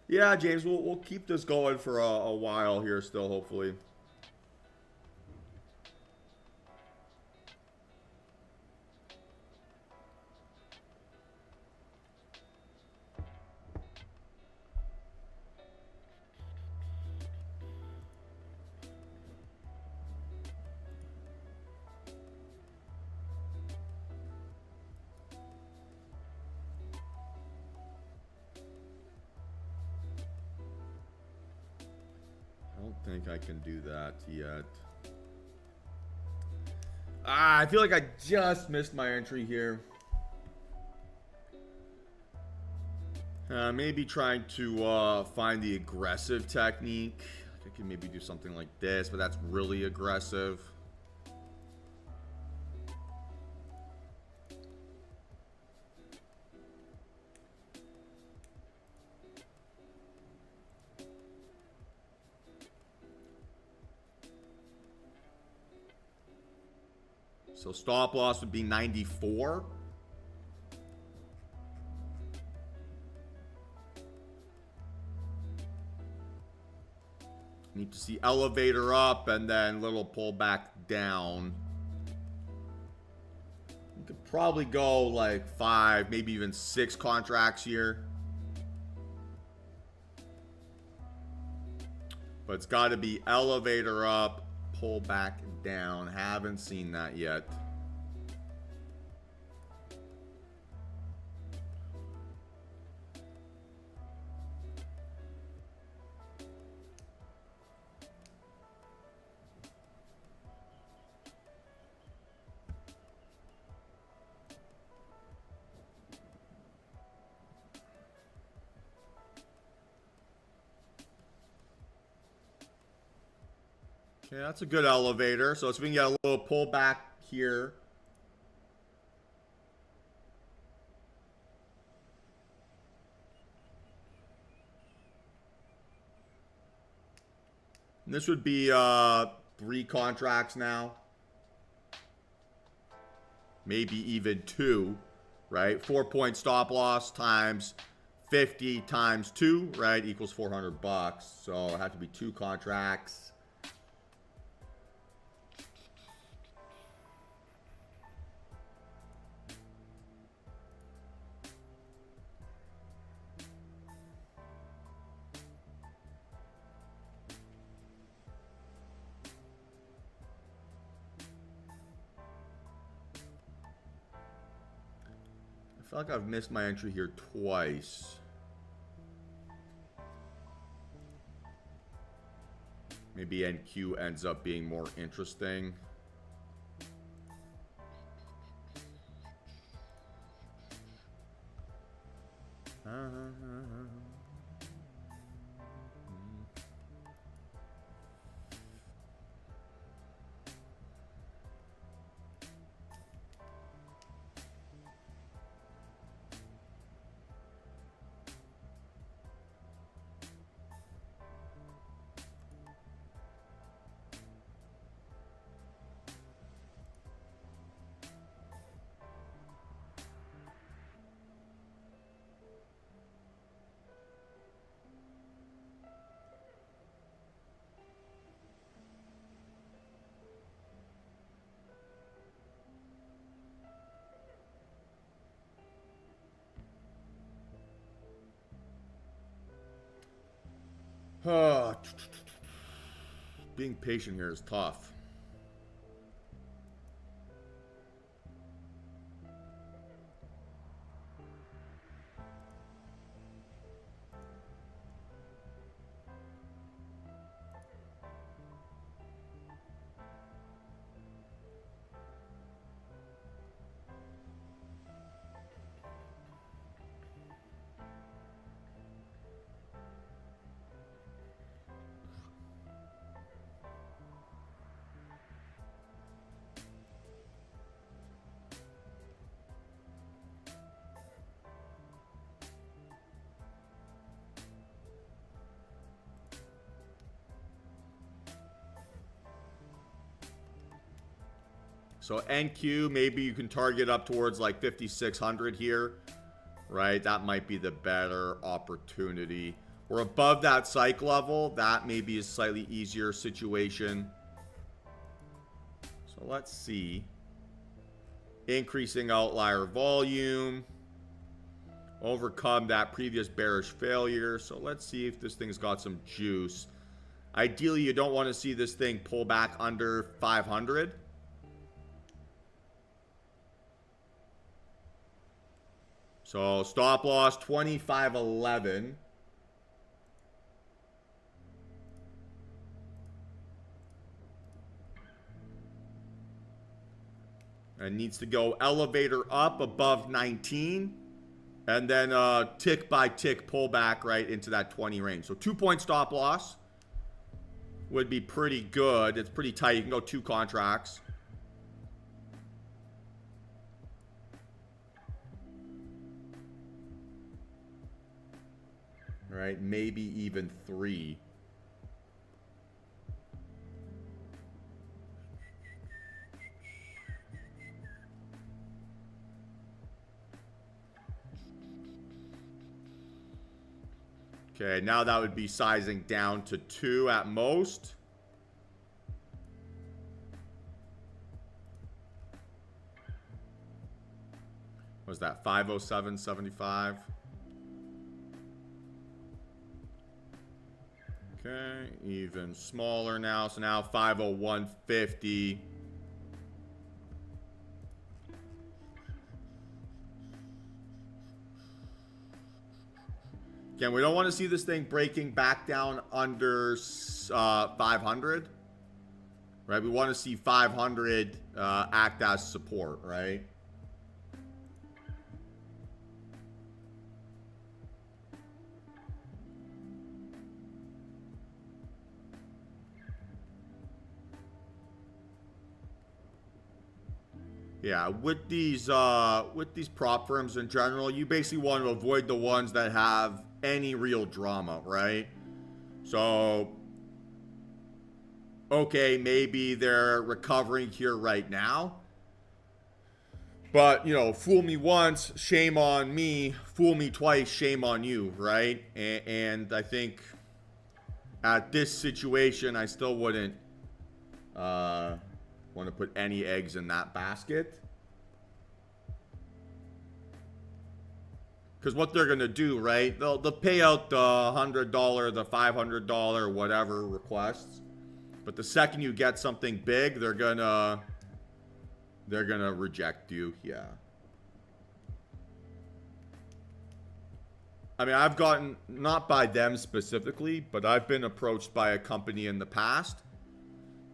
Yeah, James, we'll keep this going for a while here still, hopefully. I don't think I can do that yet. I feel like I just missed my entry here. Maybe trying to find the aggressive technique. I can maybe do something like this, but that's really aggressive. So stop loss would be 94. Need to see elevator up and then little pullback down. You could probably go like 5, maybe even 6 contracts here. But it's got to be elevator up, pull back down. Haven't seen that yet. Okay, that's a good elevator. So if we can get a little pullback here. And this would be 3 contracts now. Maybe even 2, right? 4-point stop loss times 50 times 2, right? Equals $400. So it have to be 2 contracts. I feel like I've missed my entry here twice. Maybe NQ ends up being more interesting. Being patient here is tough. So NQ, maybe you can target up towards like 5,600 here, right? That might be the better opportunity. We're above that psych level. That may be a slightly easier situation. So let's see. Increasing outlier volume. Overcome that previous bearish failure. So let's see if this thing's got some juice. Ideally, you don't want to see this thing pull back under 500. So stop loss 25.11. And needs to go elevator up above 19. And then tick by tick pull back right into that 20 range. So 2-point stop loss would be pretty good. It's pretty tight. You can go 2 contracts. All right, maybe even 3. Okay, now that would be sizing down to 2 at most. Was that 507.75? Okay, even smaller now. So now 501.50. Again, we don't want to see this thing breaking back down under 500, right? We want to see 500 act as support, right? Yeah, with these prop firms in general, you basically want to avoid the ones that have any real drama, right? So, okay, maybe they're recovering here right now. But, you know, fool me once, shame on me. Fool me twice, shame on you, right? And I think at this situation, I still wouldn't want to put any eggs in that basket. Because what they're going to do, right? They'll pay out the $100, the $500, whatever requests. But the second you get something big, they're gonna reject you. Yeah. I mean, I've gotten, not by them specifically, but I've been approached by a company in the past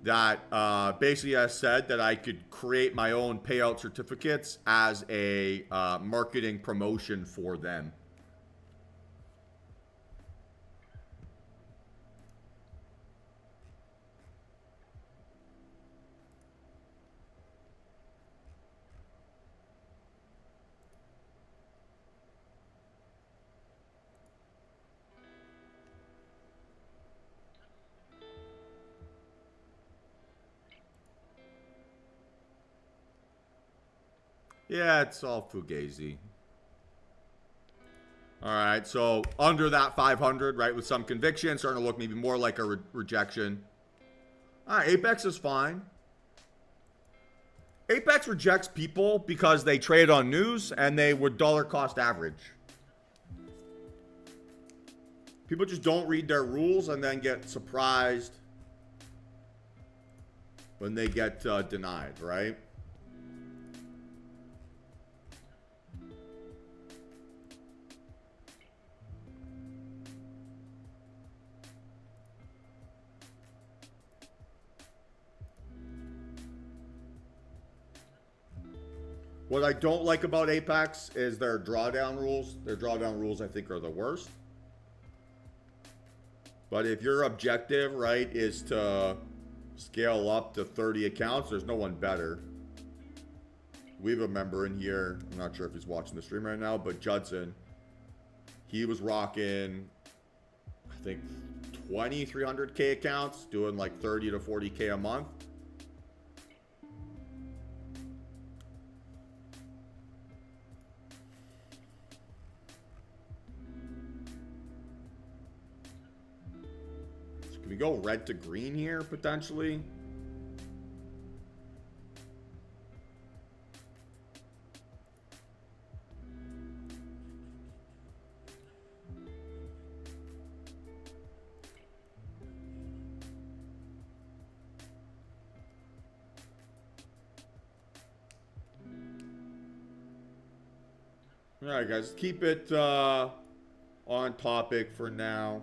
that basically has said that I could create my own payout certificates as a marketing promotion for them. Yeah, it's all fugazi. All right, so under that 500, right, with some conviction, starting to look maybe more like a rejection. All right, Apex is fine. Apex rejects people because they trade on news and they would dollar cost average. People just don't read their rules and then get surprised when they get denied, right? What I don't like about Apex is their drawdown rules. Their drawdown rules, I think, are the worst. But if your objective, right, is to scale up to 30 accounts, there's no one better. We have a member in here. I'm not sure if he's watching the stream right now, but Judson, he was rocking, I think, 300K accounts, doing like 30 to 40K a month. Can we go red to green here, potentially? All right, guys, keep it on topic for now.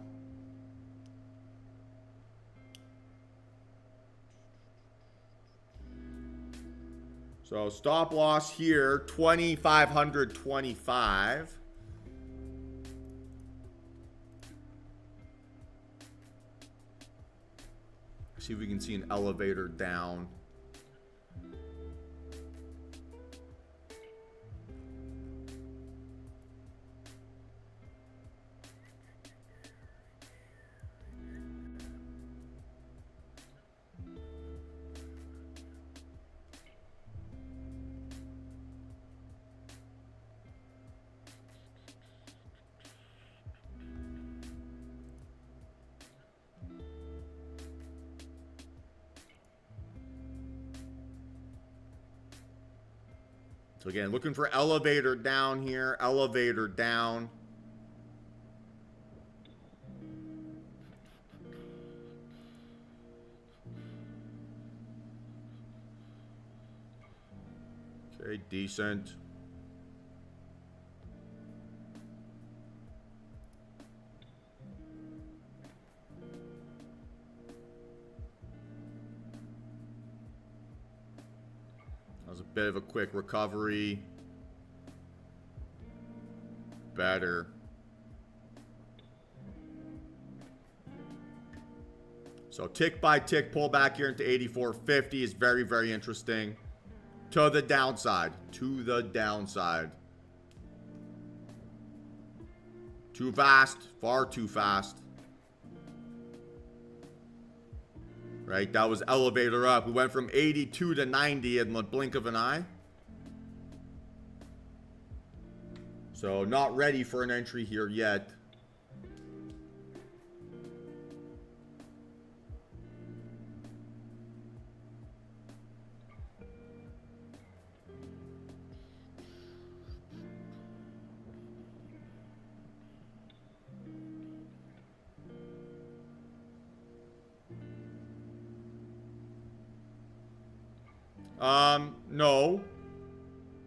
So stop loss here, 2,525. See if we can see an elevator down. So again, looking for elevator down here, elevator down. Okay, decent. That was a bit of a quick recovery. Better. So tick by tick pullback here into 84.50 is very, very interesting. To the downside. To the downside. Too fast. Far too fast. Right, that was elevator up. We went from 82 to 90 in the blink of an eye. So not ready for an entry here yet. No.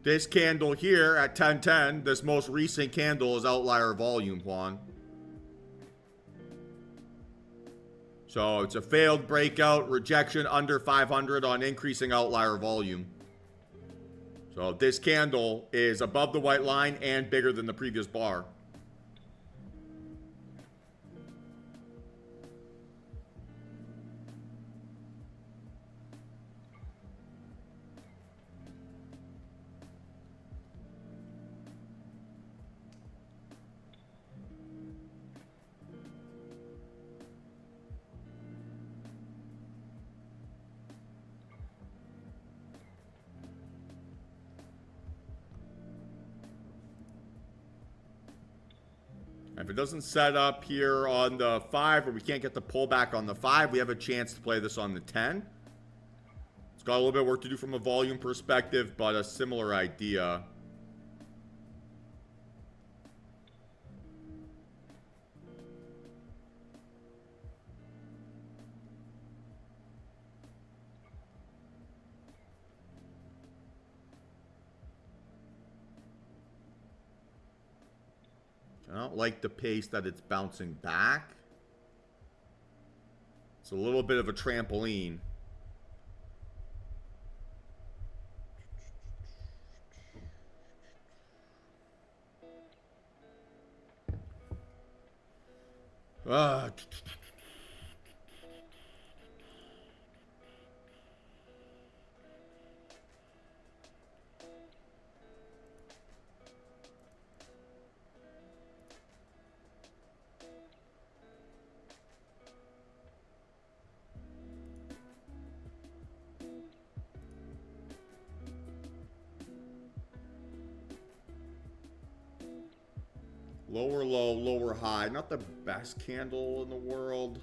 This candle here at 10:10, this most recent candle is outlier volume, Juan. So it's a failed breakout, rejection under 500 on increasing outlier volume. So this candle is above the white line and bigger than the previous bar. If it doesn't set up here on the 5, or we can't get the pullback on the 5, we have a chance to play this on the 10. It's got a little bit of work to do from a volume perspective, but a similar idea. I don't like the pace that it's bouncing back. It's a little bit of a trampoline. Lower low, lower high. Not the best candle in the world.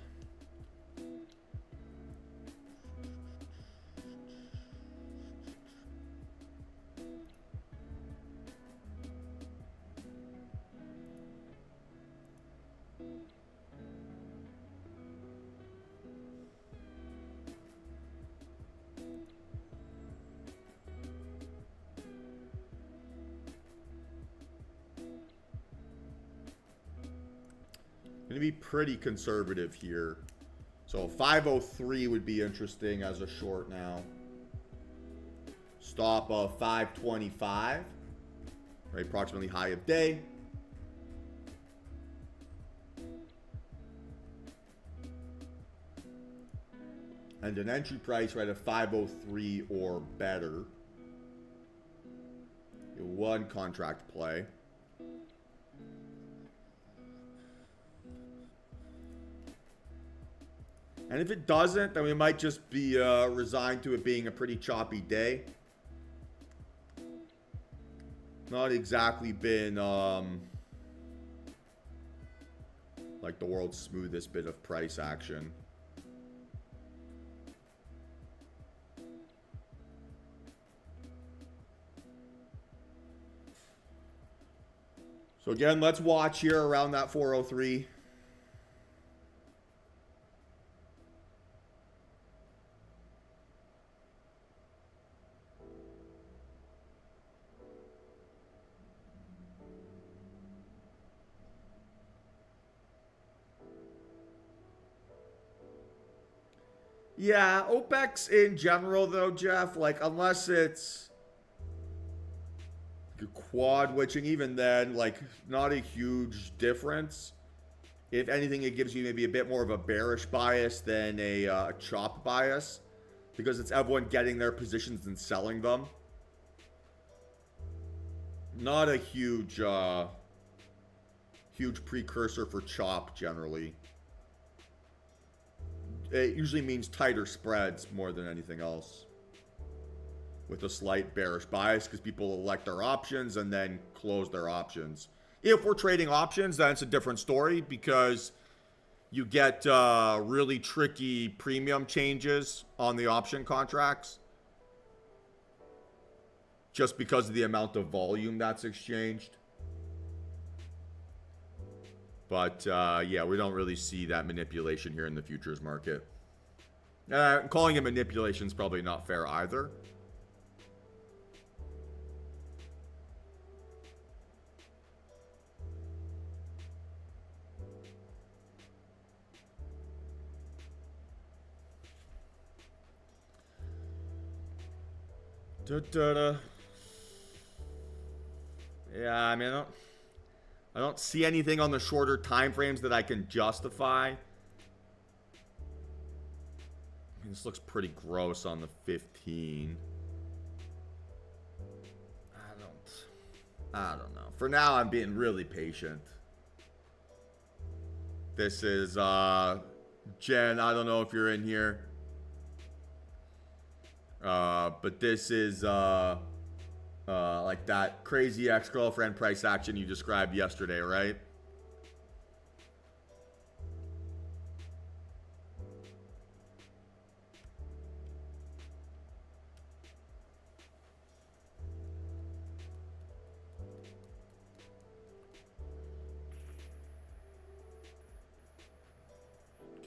going to be pretty conservative here. So 503 would be interesting as a short now. Stop of 525. Right, approximately high of day. And an entry price right at 503 or better. One contract play. And if it doesn't, then we might just be resigned to it being a pretty choppy day. Not exactly been like the world's smoothest bit of price action. So again, let's watch here around that 403. Yeah, OPEX in general though, Jeff, like unless it's quad witching, even then, like not a huge difference. If anything, it gives you maybe a bit more of a bearish bias than a chop bias, because it's everyone getting their positions and selling them. Not a huge huge precursor for chop generally. It usually means tighter spreads more than anything else, with a slight bearish bias because people elect their options and then close their options. If we're trading options, then it's a different story because you get really tricky premium changes on the option contracts just because of the amount of volume that's exchanged. But yeah, we don't really see that manipulation here in the futures market. Calling it manipulation is probably not fair either. Yeah, I mean, I don't see anything on the shorter time frames that I can justify. I mean, this looks pretty gross on the 15. I don't know. For now, I'm being really patient. This is Jen, I don't know if you're in here. But this is like that crazy ex-girlfriend price action you described yesterday, right?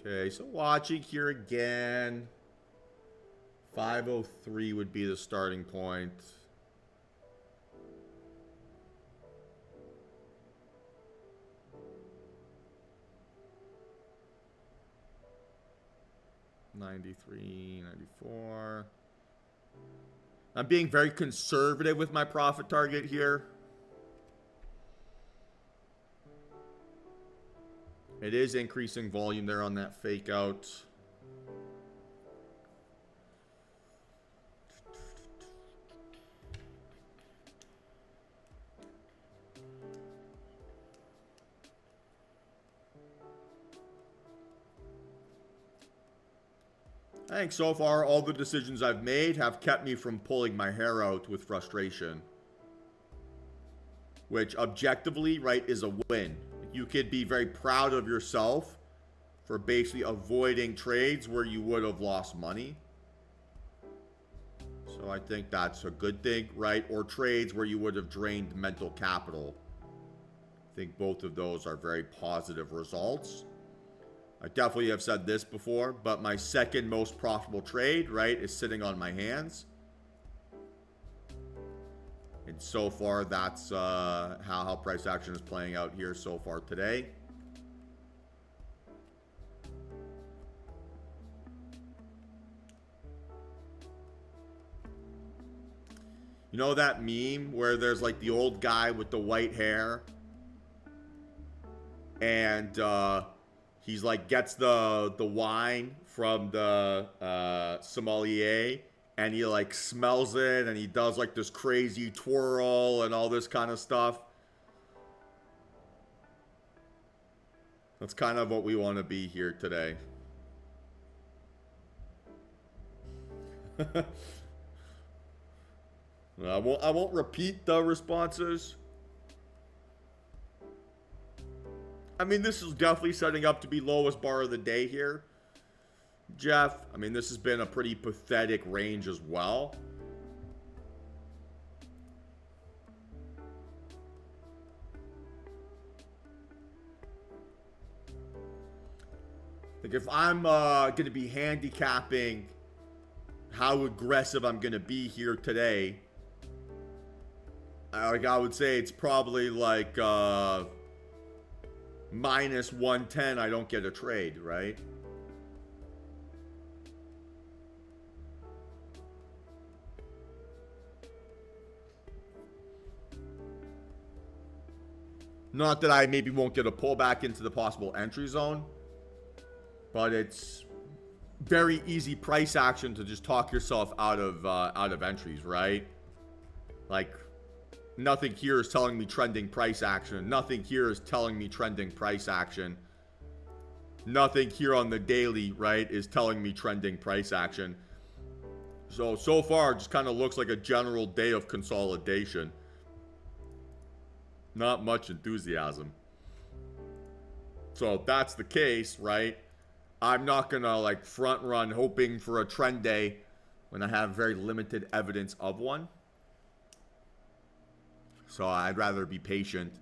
Okay, so watching here again. 503 would be the starting point. $93, $94. I'm being very conservative with my profit target here. It is increasing volume there on that fake out. I think so far all the decisions I've made have kept me from pulling my hair out with frustration. Which objectively, right, is a win. You could be very proud of yourself for basically avoiding trades where you would have lost money. So I think that's a good thing, right? Or trades where you would have drained mental capital. I think both of those are very positive results. I definitely have said this before, but my second most profitable trade, right, is sitting on my hands. And so far, that's how price action is playing out here so far today. You know that meme where there's like the old guy with the white hair, and he's like gets the wine from the sommelier, and he like smells it, and he does like this crazy twirl and all this kind of stuff. That's kind of what we want to be here today. I won't repeat the responses. I mean, this is definitely setting up to be lowest bar of the day here, Jeff. I mean, this has been a pretty pathetic range as well. Like, if I'm going to be handicapping how aggressive I'm going to be here today, I would say it's probably like minus 110. I don't get a trade, right? Not that I maybe won't get a pullback into the possible entry zone, but it's very easy price action to just talk yourself out of entries, right? Like, nothing here is telling me trending price action. Nothing here is telling me trending price action. Nothing here on the daily, right, is telling me trending price action. So far, it just kind of looks like a general day of consolidation. Not much enthusiasm. So if that's the case, right, I'm not going to like front run hoping for a trend day when I have very limited evidence of one. So I'd rather be patient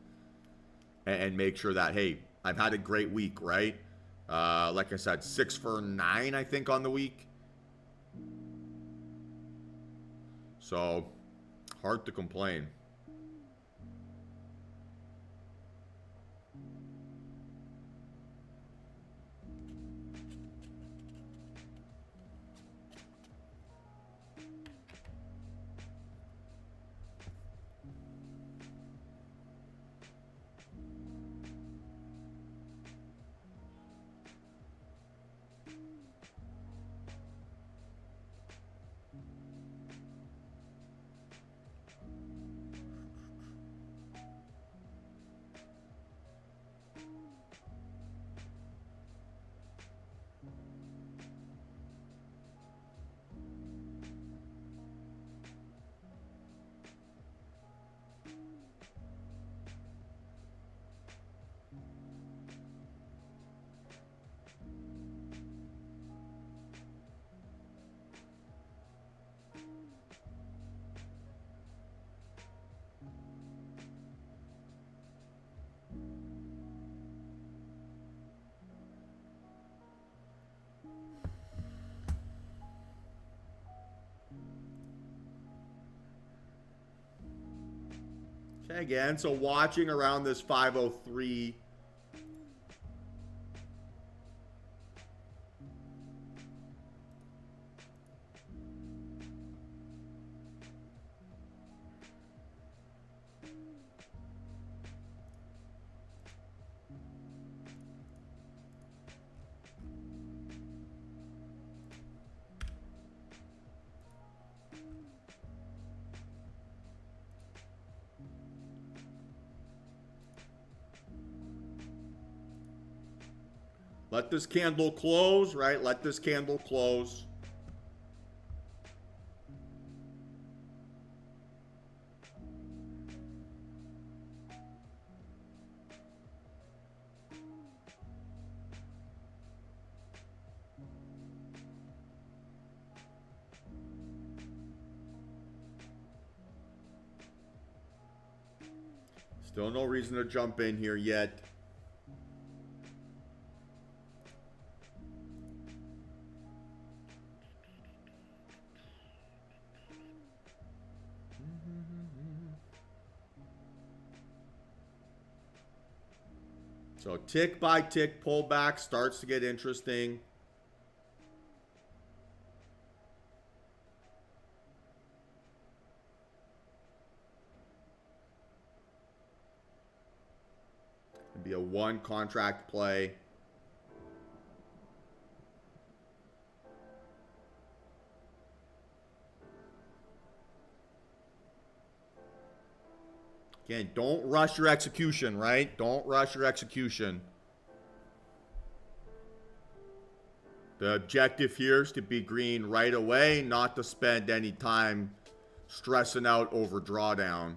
and make sure that, hey, I've had a great week, right? Like I said, 6 for 9, I think, on the week. So, hard to complain. Okay, again, so watching around this 503. Let this candle close, right? Let this candle close. Still no reason to jump in here yet. So tick by tick pullback starts to get interesting. Be a one contract play. Again, don't rush your execution, right? Don't rush your execution. The objective here is to be green right away, not to spend any time stressing out over drawdown.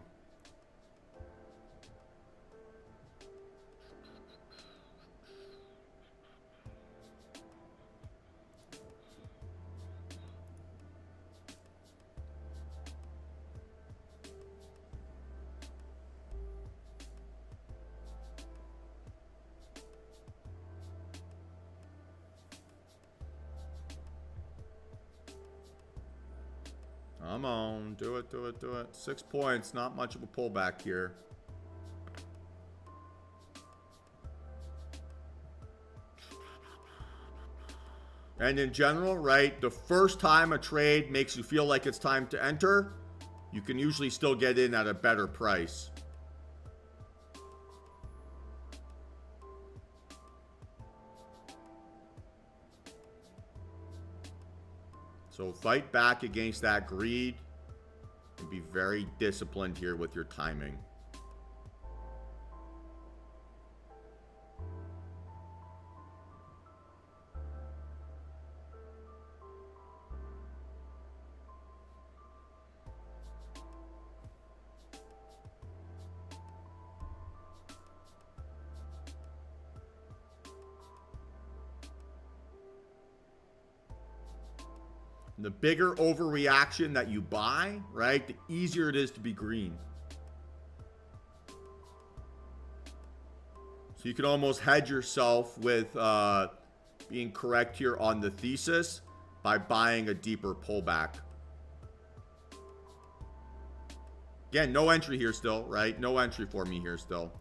Come on, do it, do it, do it. 6 points, not much of a pullback here. And in general, right, the first time a trade makes you feel like it's time to enter, you can usually still get in at a better price. So fight back against that greed and be very disciplined here with your timing. The bigger overreaction that you buy, right, the easier it is to be green. So you can almost hedge yourself with being correct here on the thesis by buying a deeper pullback. Again, no entry here still, right? No entry for me here still.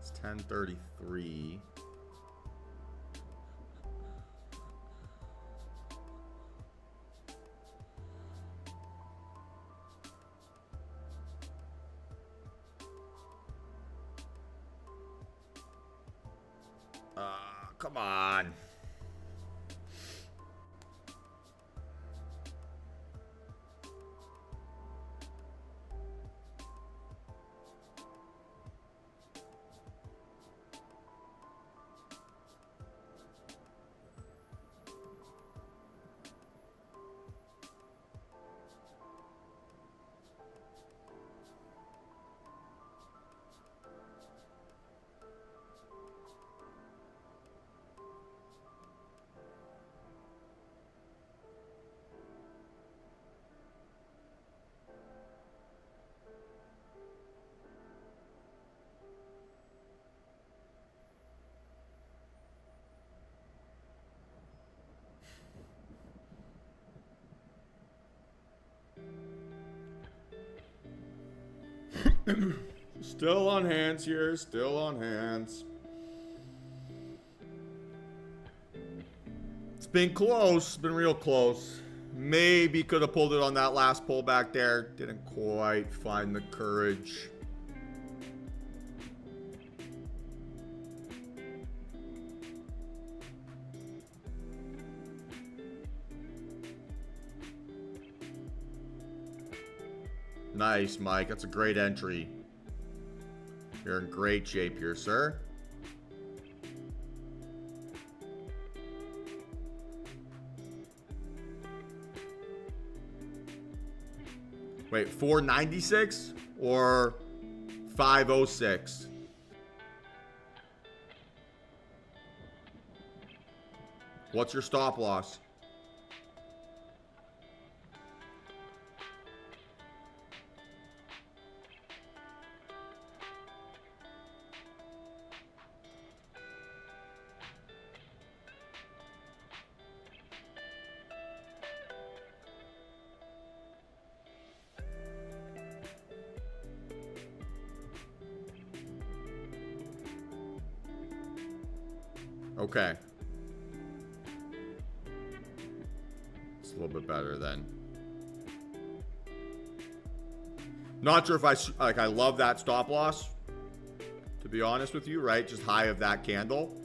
It's 10:33. Come on. Still on hands here, still on hands. It's been close, been real close. Maybe could have pulled it on that last pullback there. Didn't quite find the courage. Nice, Mike. That's a great entry. You're in great shape here, sir. Wait, 496 or 506? What's your stop loss? Okay. It's a little bit better then. Not sure if I love that stop loss, to be honest with you, right? Just high of that candle.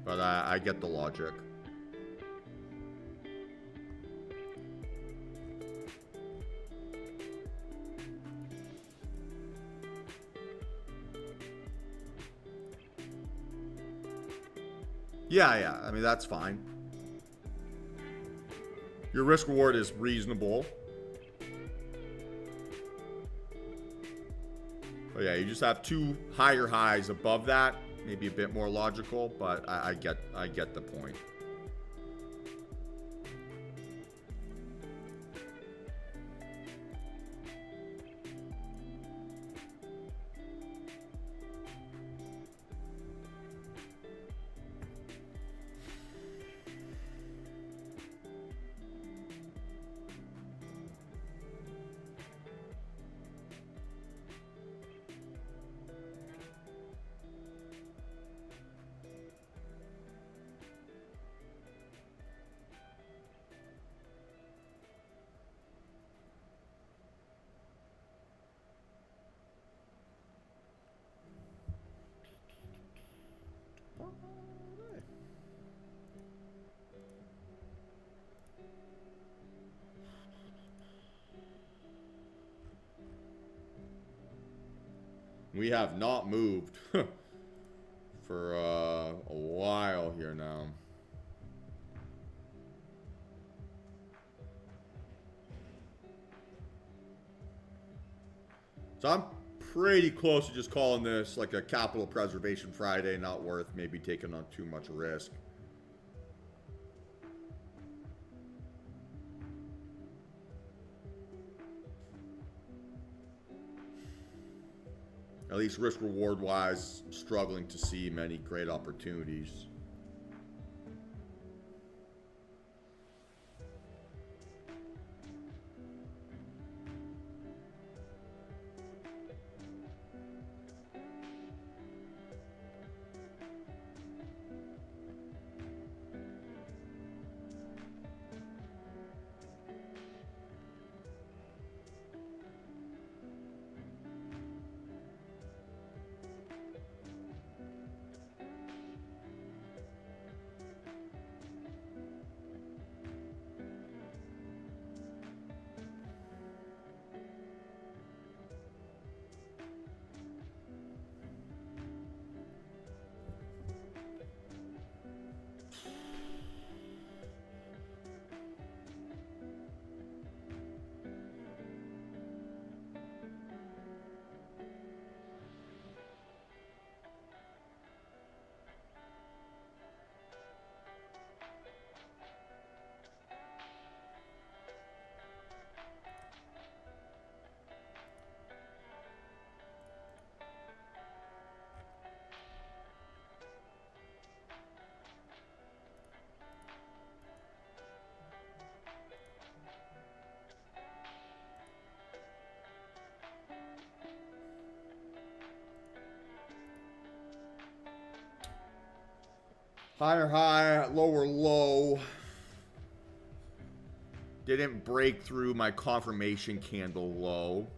But I get the logic. Yeah, I mean, that's fine. Your risk reward is reasonable. But yeah, you just have two higher highs above that. Maybe a bit more logical, but I get the point. We have not moved for a while here now. So I'm pretty close to just calling this like a capital preservation Friday, not worth maybe taking on too much risk. At least risk reward wise, struggling to see many great opportunities. Higher high, lower low. Didn't break through my confirmation candle low.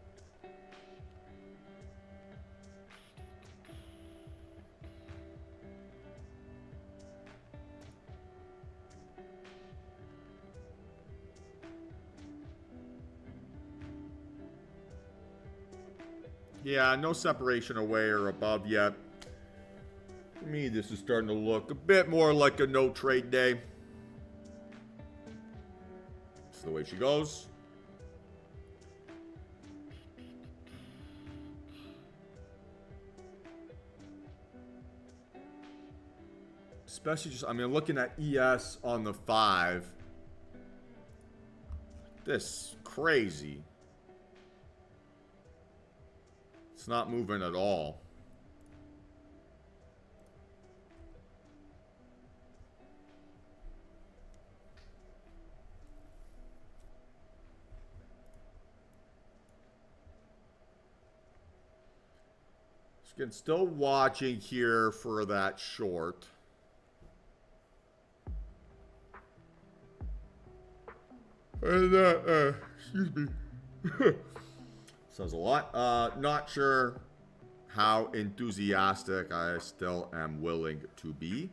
Yeah, no separation away or above yet. For me, this is starting to look a bit more like a no trade day. That's the way she goes. Especially just, I mean, looking at ES on the 5. This crazy. It's not moving at all. Again, still watching here for that short. And, excuse me. Says a lot. Not sure how enthusiastic I still am willing to be.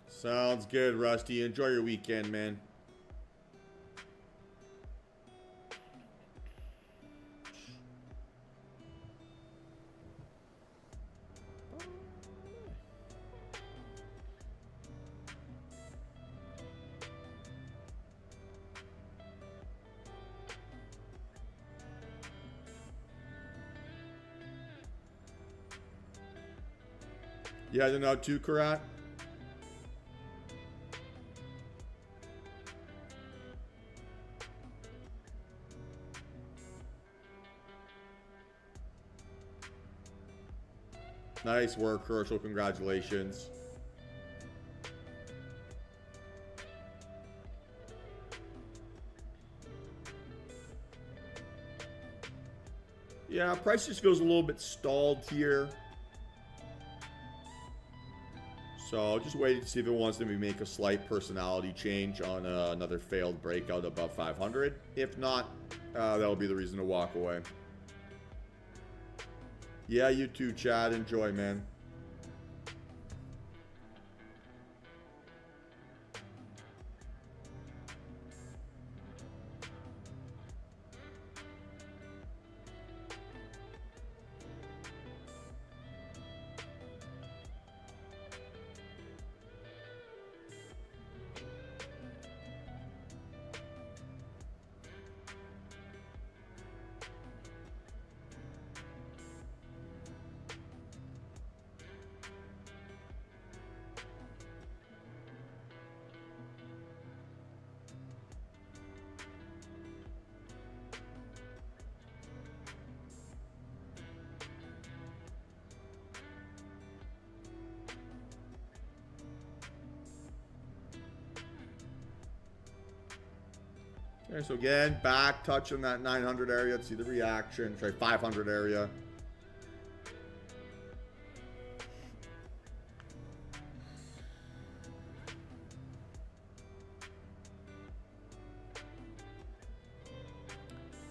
Sounds good, Rusty. Enjoy your weekend, man. You guys know too, Karat? Nice work, Herschel. Congratulations. Yeah, price just feels a little bit stalled here. So just waiting to see if it wants to make a slight personality change on another failed breakout above 500. If not, that'll be the reason to walk away. Yeah, you too, Chad. Enjoy, man. Okay, so again, back touching that 900 area to see the reaction. Sorry, 500 area.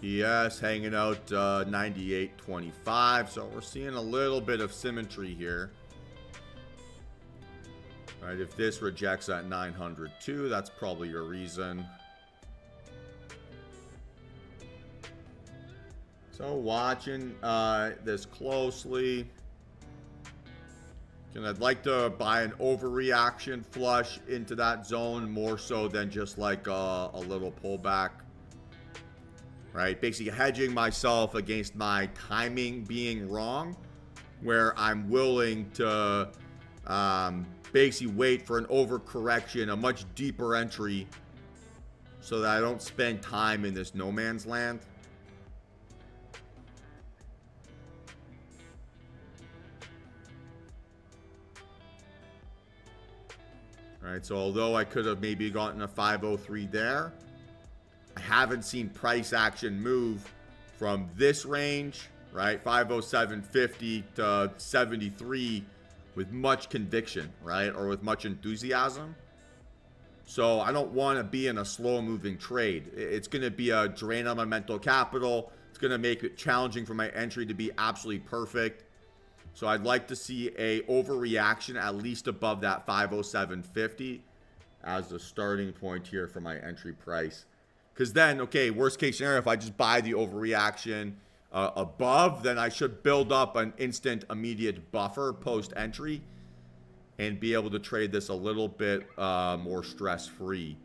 Yes, hanging out 98.25. So we're seeing a little bit of symmetry here. All right, if this rejects at 900 too, that's probably your reason. So watching this closely. And I'd like to buy an overreaction flush into that zone more so than just like a little pullback. Right? Basically hedging myself against my timing being wrong, where I'm willing to basically wait for an overcorrection, a much deeper entry so that I don't spend time in this no man's land. All right, so although I could have maybe gotten a 503 there, I haven't seen price action move from this range, right, 507.50 to 73 with much conviction, right, or with much enthusiasm. So I don't want to be in a slow moving trade. It's going to be a drain on my mental capital. It's going to make it challenging for my entry to be absolutely perfect. So I'd like to see a overreaction at least above that 507.50 as the starting point here for my entry price. Because then, okay, worst case scenario, if I just buy the overreaction above, then I should build up an instant immediate buffer post entry and be able to trade this a little bit more stress-free.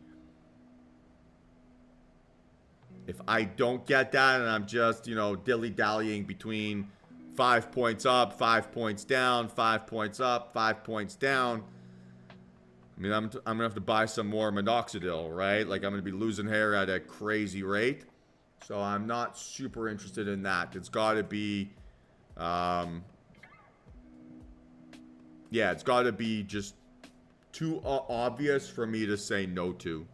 If I don't get that and I'm just, you know, dilly-dallying between 5 points up, 5 points down, 5 points up, 5 points down, I mean, I'm going to have to buy some more minoxidil, right? Like, I'm going to be losing hair at a crazy rate. So I'm not super interested in that. It's got to be, yeah, it's got to be just too obvious for me to say no to.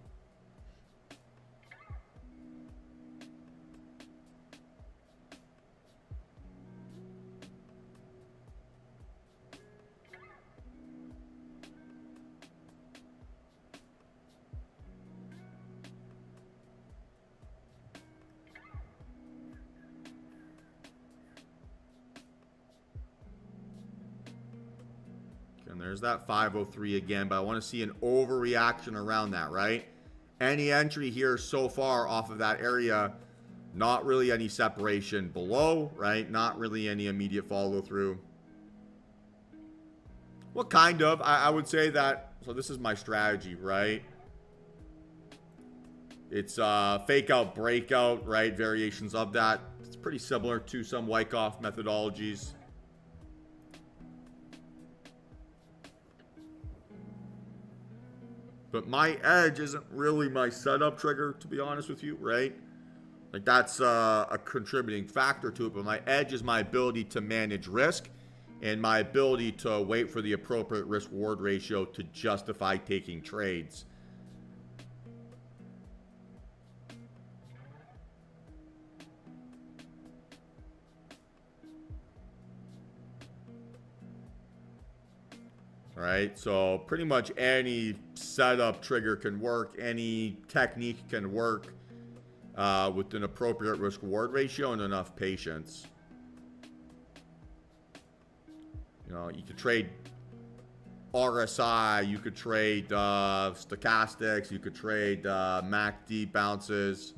And there's that 503 again, but I want to see an overreaction around that, right? Any entry here so far off of that area, not really any separation below, right? Not really any immediate follow through. Well, kind of. I would say that, so this is my strategy, right? It's fake out, breakout, right? Variations of that. It's pretty similar to some Wyckoff methodologies. But my edge isn't really my setup trigger, to be honest with you, right? Like, that's a contributing factor to it. But my edge is my ability to manage risk and my ability to wait for the appropriate risk-reward ratio to justify taking trades. Right, so pretty much any setup trigger can work, any technique can work with an appropriate risk-reward ratio and enough patience. You know, you could trade RSI, you could trade stochastics, you could trade MACD bounces.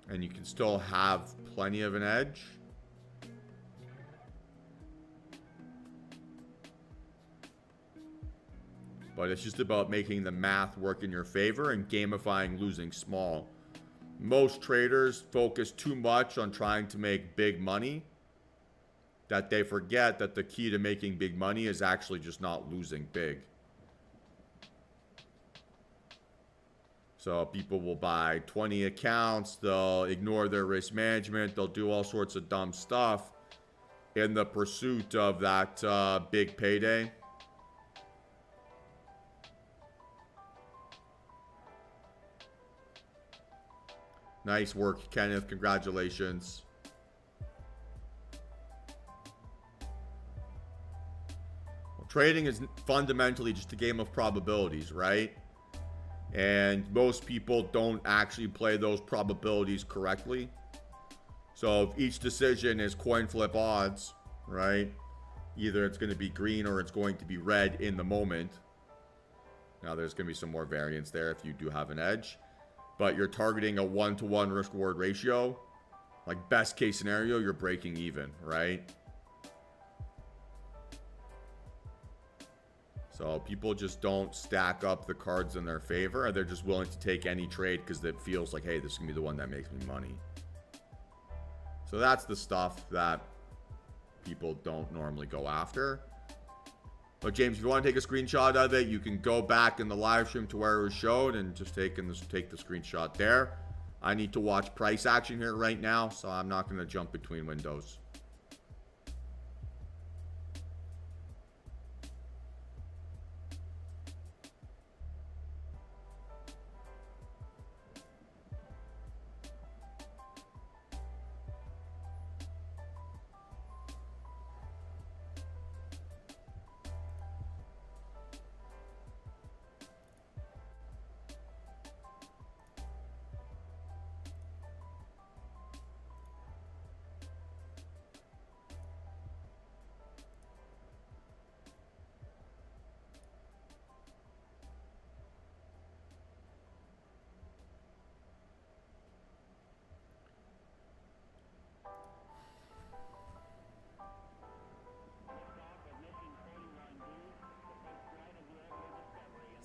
And you can still have plenty of an edge. But it's just about making the math work in your favor and gamifying losing small. Most traders focus too much on trying to make big money that they forget that the key to making big money is actually just not losing big. So people will buy 20 accounts, they'll ignore their risk management, they'll do all sorts of dumb stuff in the pursuit of that big payday. Nice work, Kenneth. Congratulations. Well, trading is fundamentally just a game of probabilities, right? And most people don't actually play those probabilities correctly. So if each decision is coin flip odds, right? Either it's going to be green or it's going to be red in the moment. Now there's going to be some more variance there if you do have an edge. But you're targeting a 1-to-1 risk-reward ratio. Like, best case scenario, you're breaking even, right? So people just don't stack up the cards in their favor. They're just willing to take any trade because it feels like, hey, this is going to be the one that makes me money. So that's the stuff that people don't normally go after. But James, if you want to take a screenshot of it, you can go back in the live stream to where it was showed and just take the screenshot there. I need to watch price action here right now, so I'm not going to jump between windows.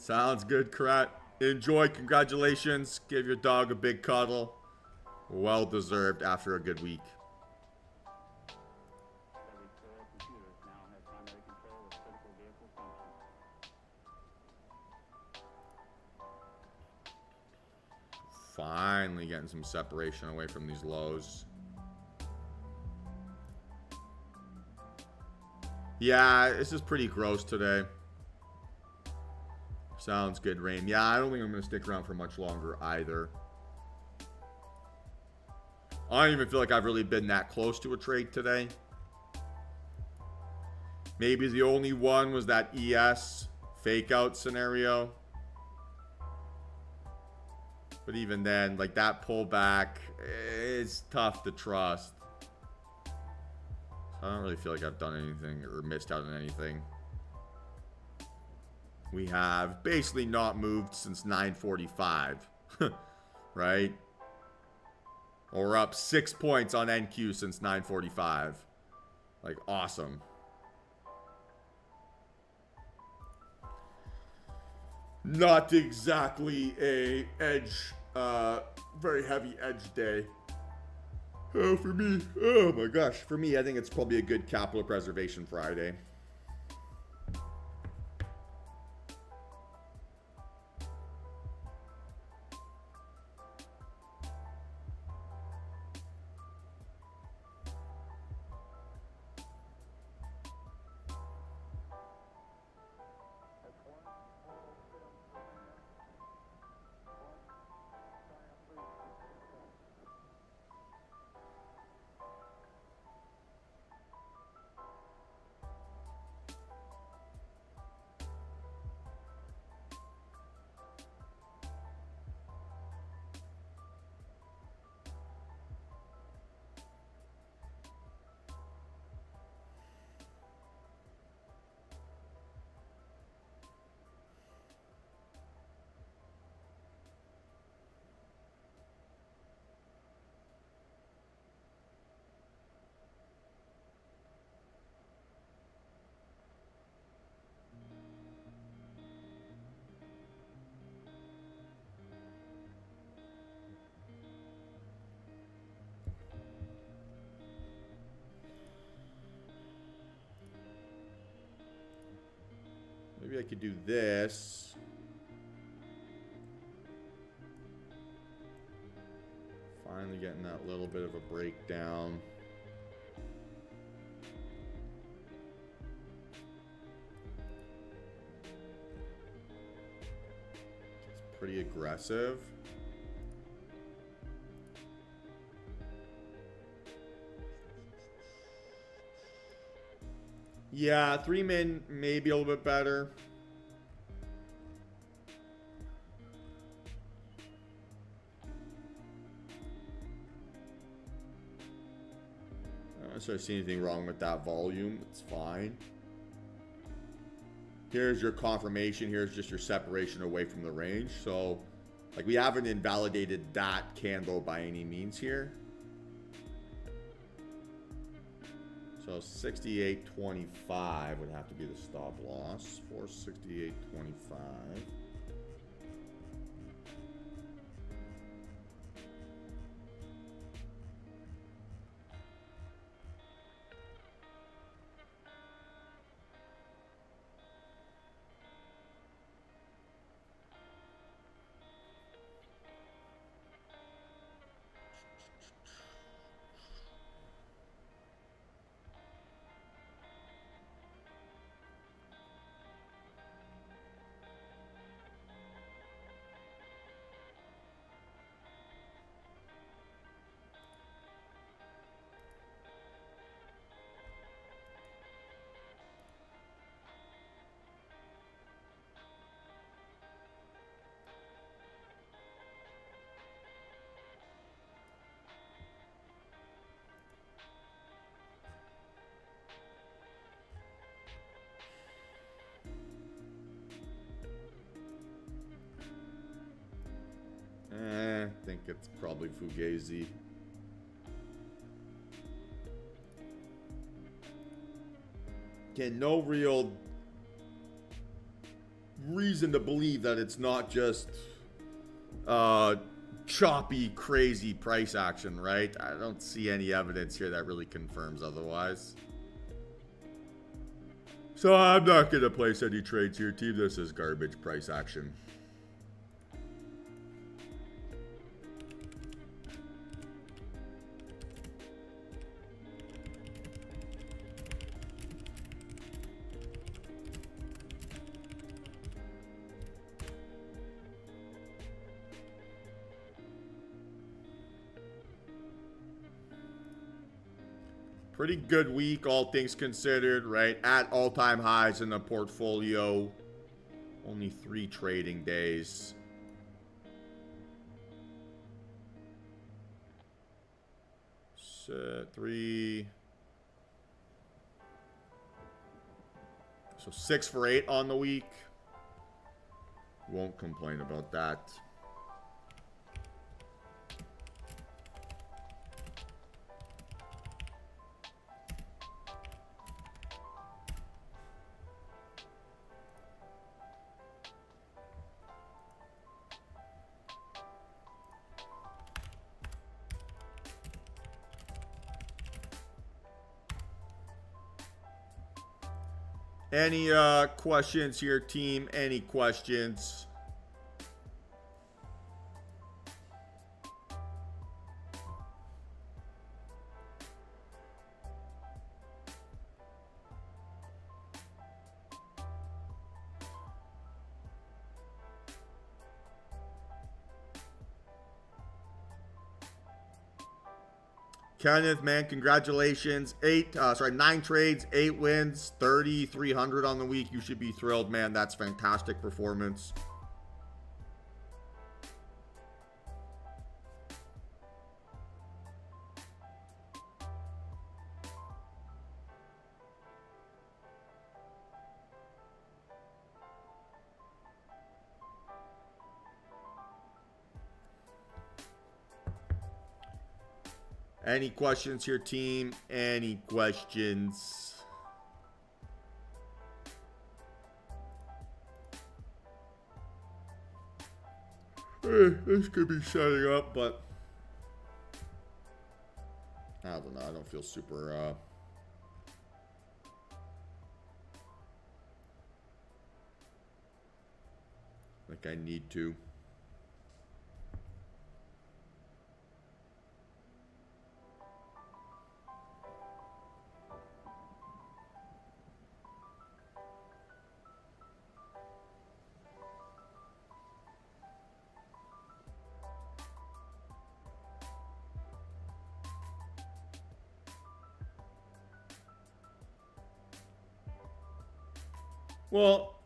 Sounds good, Karat. Enjoy. Congratulations. Give your dog a big cuddle. Well deserved after a good week. Finally getting some separation away from these lows. Yeah, this is pretty gross today. Sounds good, Rain. Yeah, I don't think I'm going to stick around for much longer either. I don't even feel like I've really been that close to a trade today. Maybe the only one was that ES fake out scenario. But even then, like that pullback, it's tough to trust. I don't really feel like I've done anything or missed out on anything. We have basically not moved since 9:45, right? Or we're up 6 points on NQ since 9:45. Like, awesome. Not exactly a edge, very heavy edge day. Oh, for me, oh my gosh. For me, I think it's probably a good capital preservation Friday. Maybe I could do this. Finally getting that little bit of a breakdown. It's pretty aggressive. Yeah, 3 min maybe a little bit better. I don't necessarily see anything wrong with that volume. It's fine. Here's your confirmation. Here's just your separation away from the range. So, like, we haven't invalidated that candle by any means here. So 68.25 would have to be the stop loss. 468.25. I think it's probably Fugazi. Again, no real reason to believe that it's not just choppy, crazy price action, right? I don't see any evidence here that really confirms otherwise. So I'm not going to place any trades here, team. This is garbage price action. Pretty good week, all things considered, right? At all-time highs in the portfolio. Only 3 trading days. So 3. So 6 for 8 on the week. Won't complain about that. Any questions here, team? Any questions? Kenneth, man, congratulations. 9 trades, 8 wins, 3,300 on the week. You should be thrilled, man. That's fantastic performance. Any questions here, team? Any questions? This could be setting up, but I don't know. I don't feel super like I need to. Well,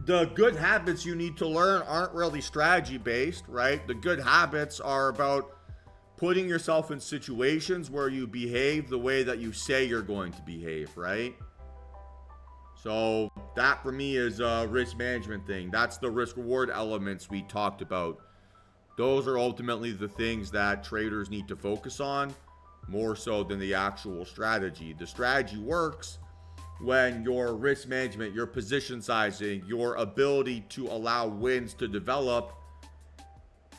the good habits you need to learn aren't really strategy based, right? The good habits are about putting yourself in situations where you behave the way that you say you're going to behave, right? So that for me is a risk management thing. That's the risk reward elements we talked about. Those are ultimately the things that traders need to focus on. more so than the actual strategy. The strategy works when your risk management, your position sizing, your ability to allow wins to develop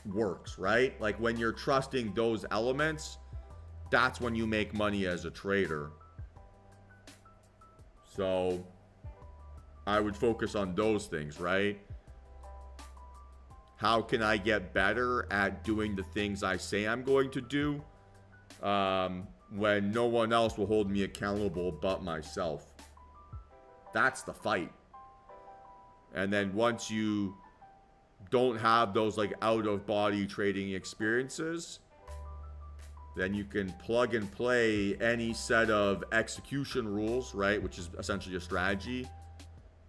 works, right? Like when you're trusting those elements, that's when you make money as a trader. So I would focus on those things, right? How can I get better at doing the things I say I'm going to do when no one else will hold me accountable but myself? That's the fight. And then once you don't have those like out of body trading experiences, then you can plug and play any set of execution rules, right? Which is essentially a strategy,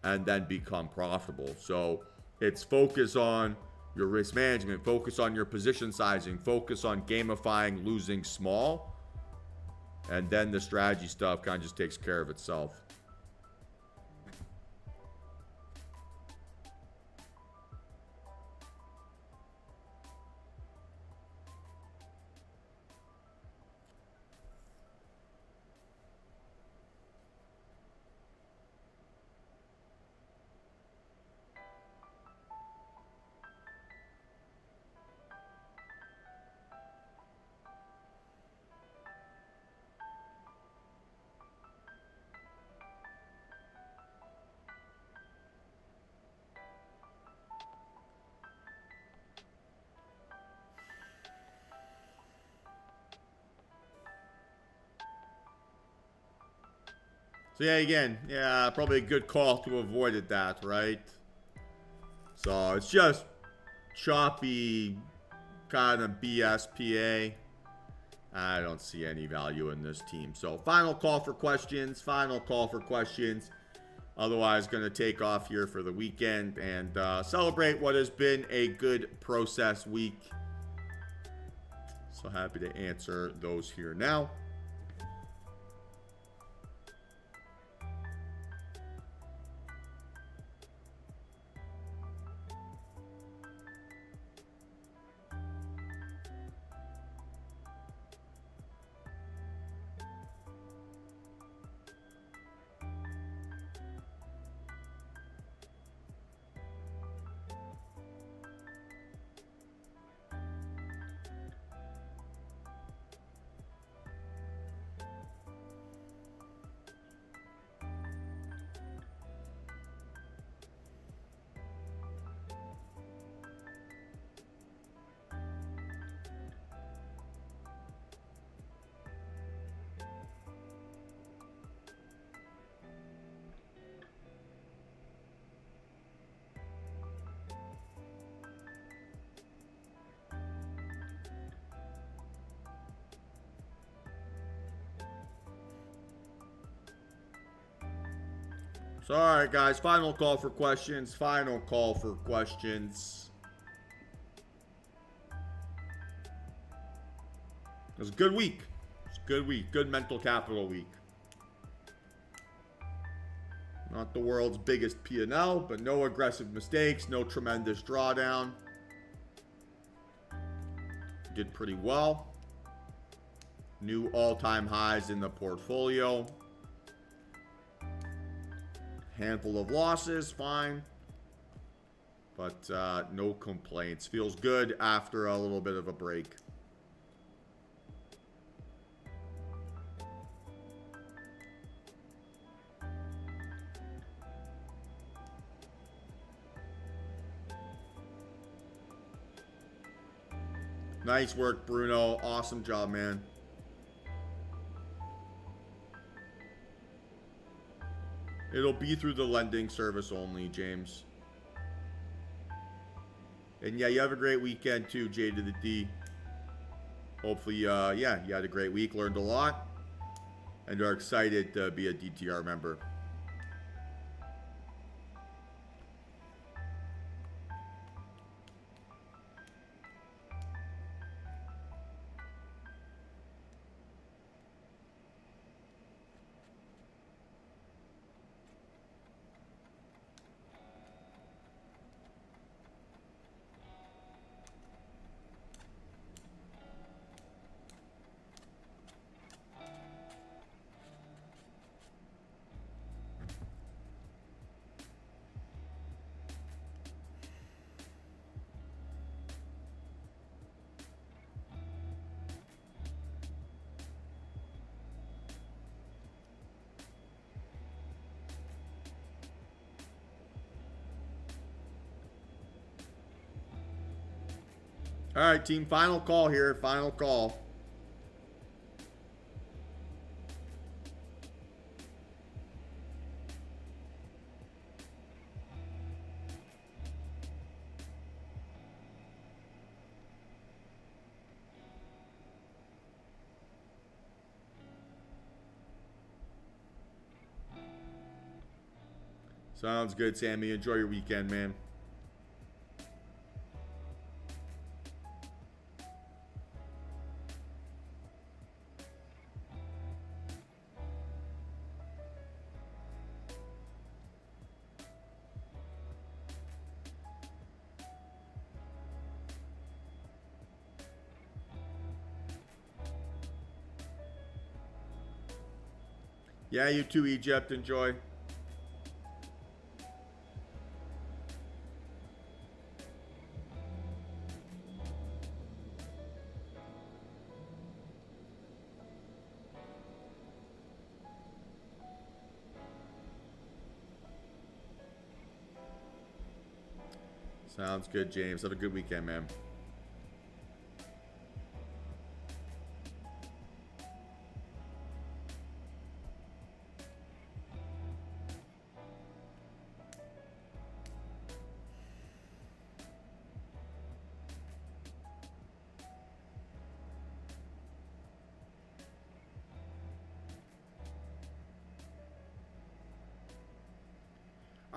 and then become profitable. So it's focus on your risk management, focus on your position sizing, focus on gamifying losing small, and then the strategy stuff kind of just takes care of itself. So yeah, again, yeah, probably a good call to avoid that, right? So it's just choppy kind of BSPA. I don't see any value in this team. So final call for questions. Final call for questions. Otherwise, going to take off here for the weekend and celebrate what has been a good process week. So happy to answer those here now. So, all right, guys, final call for questions. Final call for questions. It was a good week. It's a good week. Good mental capital week. Not the world's biggest P&L, but no aggressive mistakes, no tremendous drawdown. Did pretty well. New all-time highs in the portfolio. Handful of losses, fine. But no complaints. Feels good after a little bit of a break. Nice work, Bruno. Awesome job, man. It'll be through the lending service only, James. And yeah, you have a great weekend too, J to the D. Hopefully, yeah, you had a great week, learned a lot, and are excited to be a DTR member. All right, team. Final call here. Final call. Sounds good, Sammy. Enjoy your weekend, man. Yeah, you too, Egypt. Enjoy. Sounds good, James. Have a good weekend, man.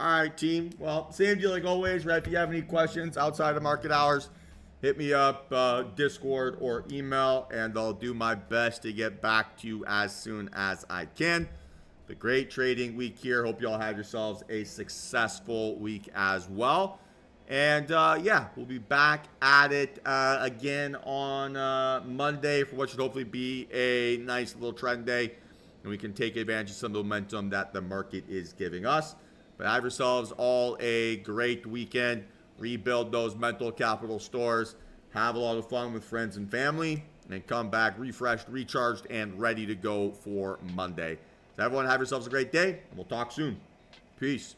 All right, team. Well, same deal like always, right? If you have any questions outside of market hours, hit me up, Discord or email, and I'll do my best to get back to you as soon as I can. The great trading week here. Hope you all have yourselves a successful week as well. And yeah, we'll be back at it again on Monday for what should hopefully be a nice little trend day. And we can take advantage of some of the momentum that the market is giving us. But have yourselves all a great weekend. Rebuild those mental capital stores. Have a lot of fun with friends and family. And come back refreshed, recharged, and ready to go for Monday. So everyone have yourselves a great day. And we'll talk soon. Peace.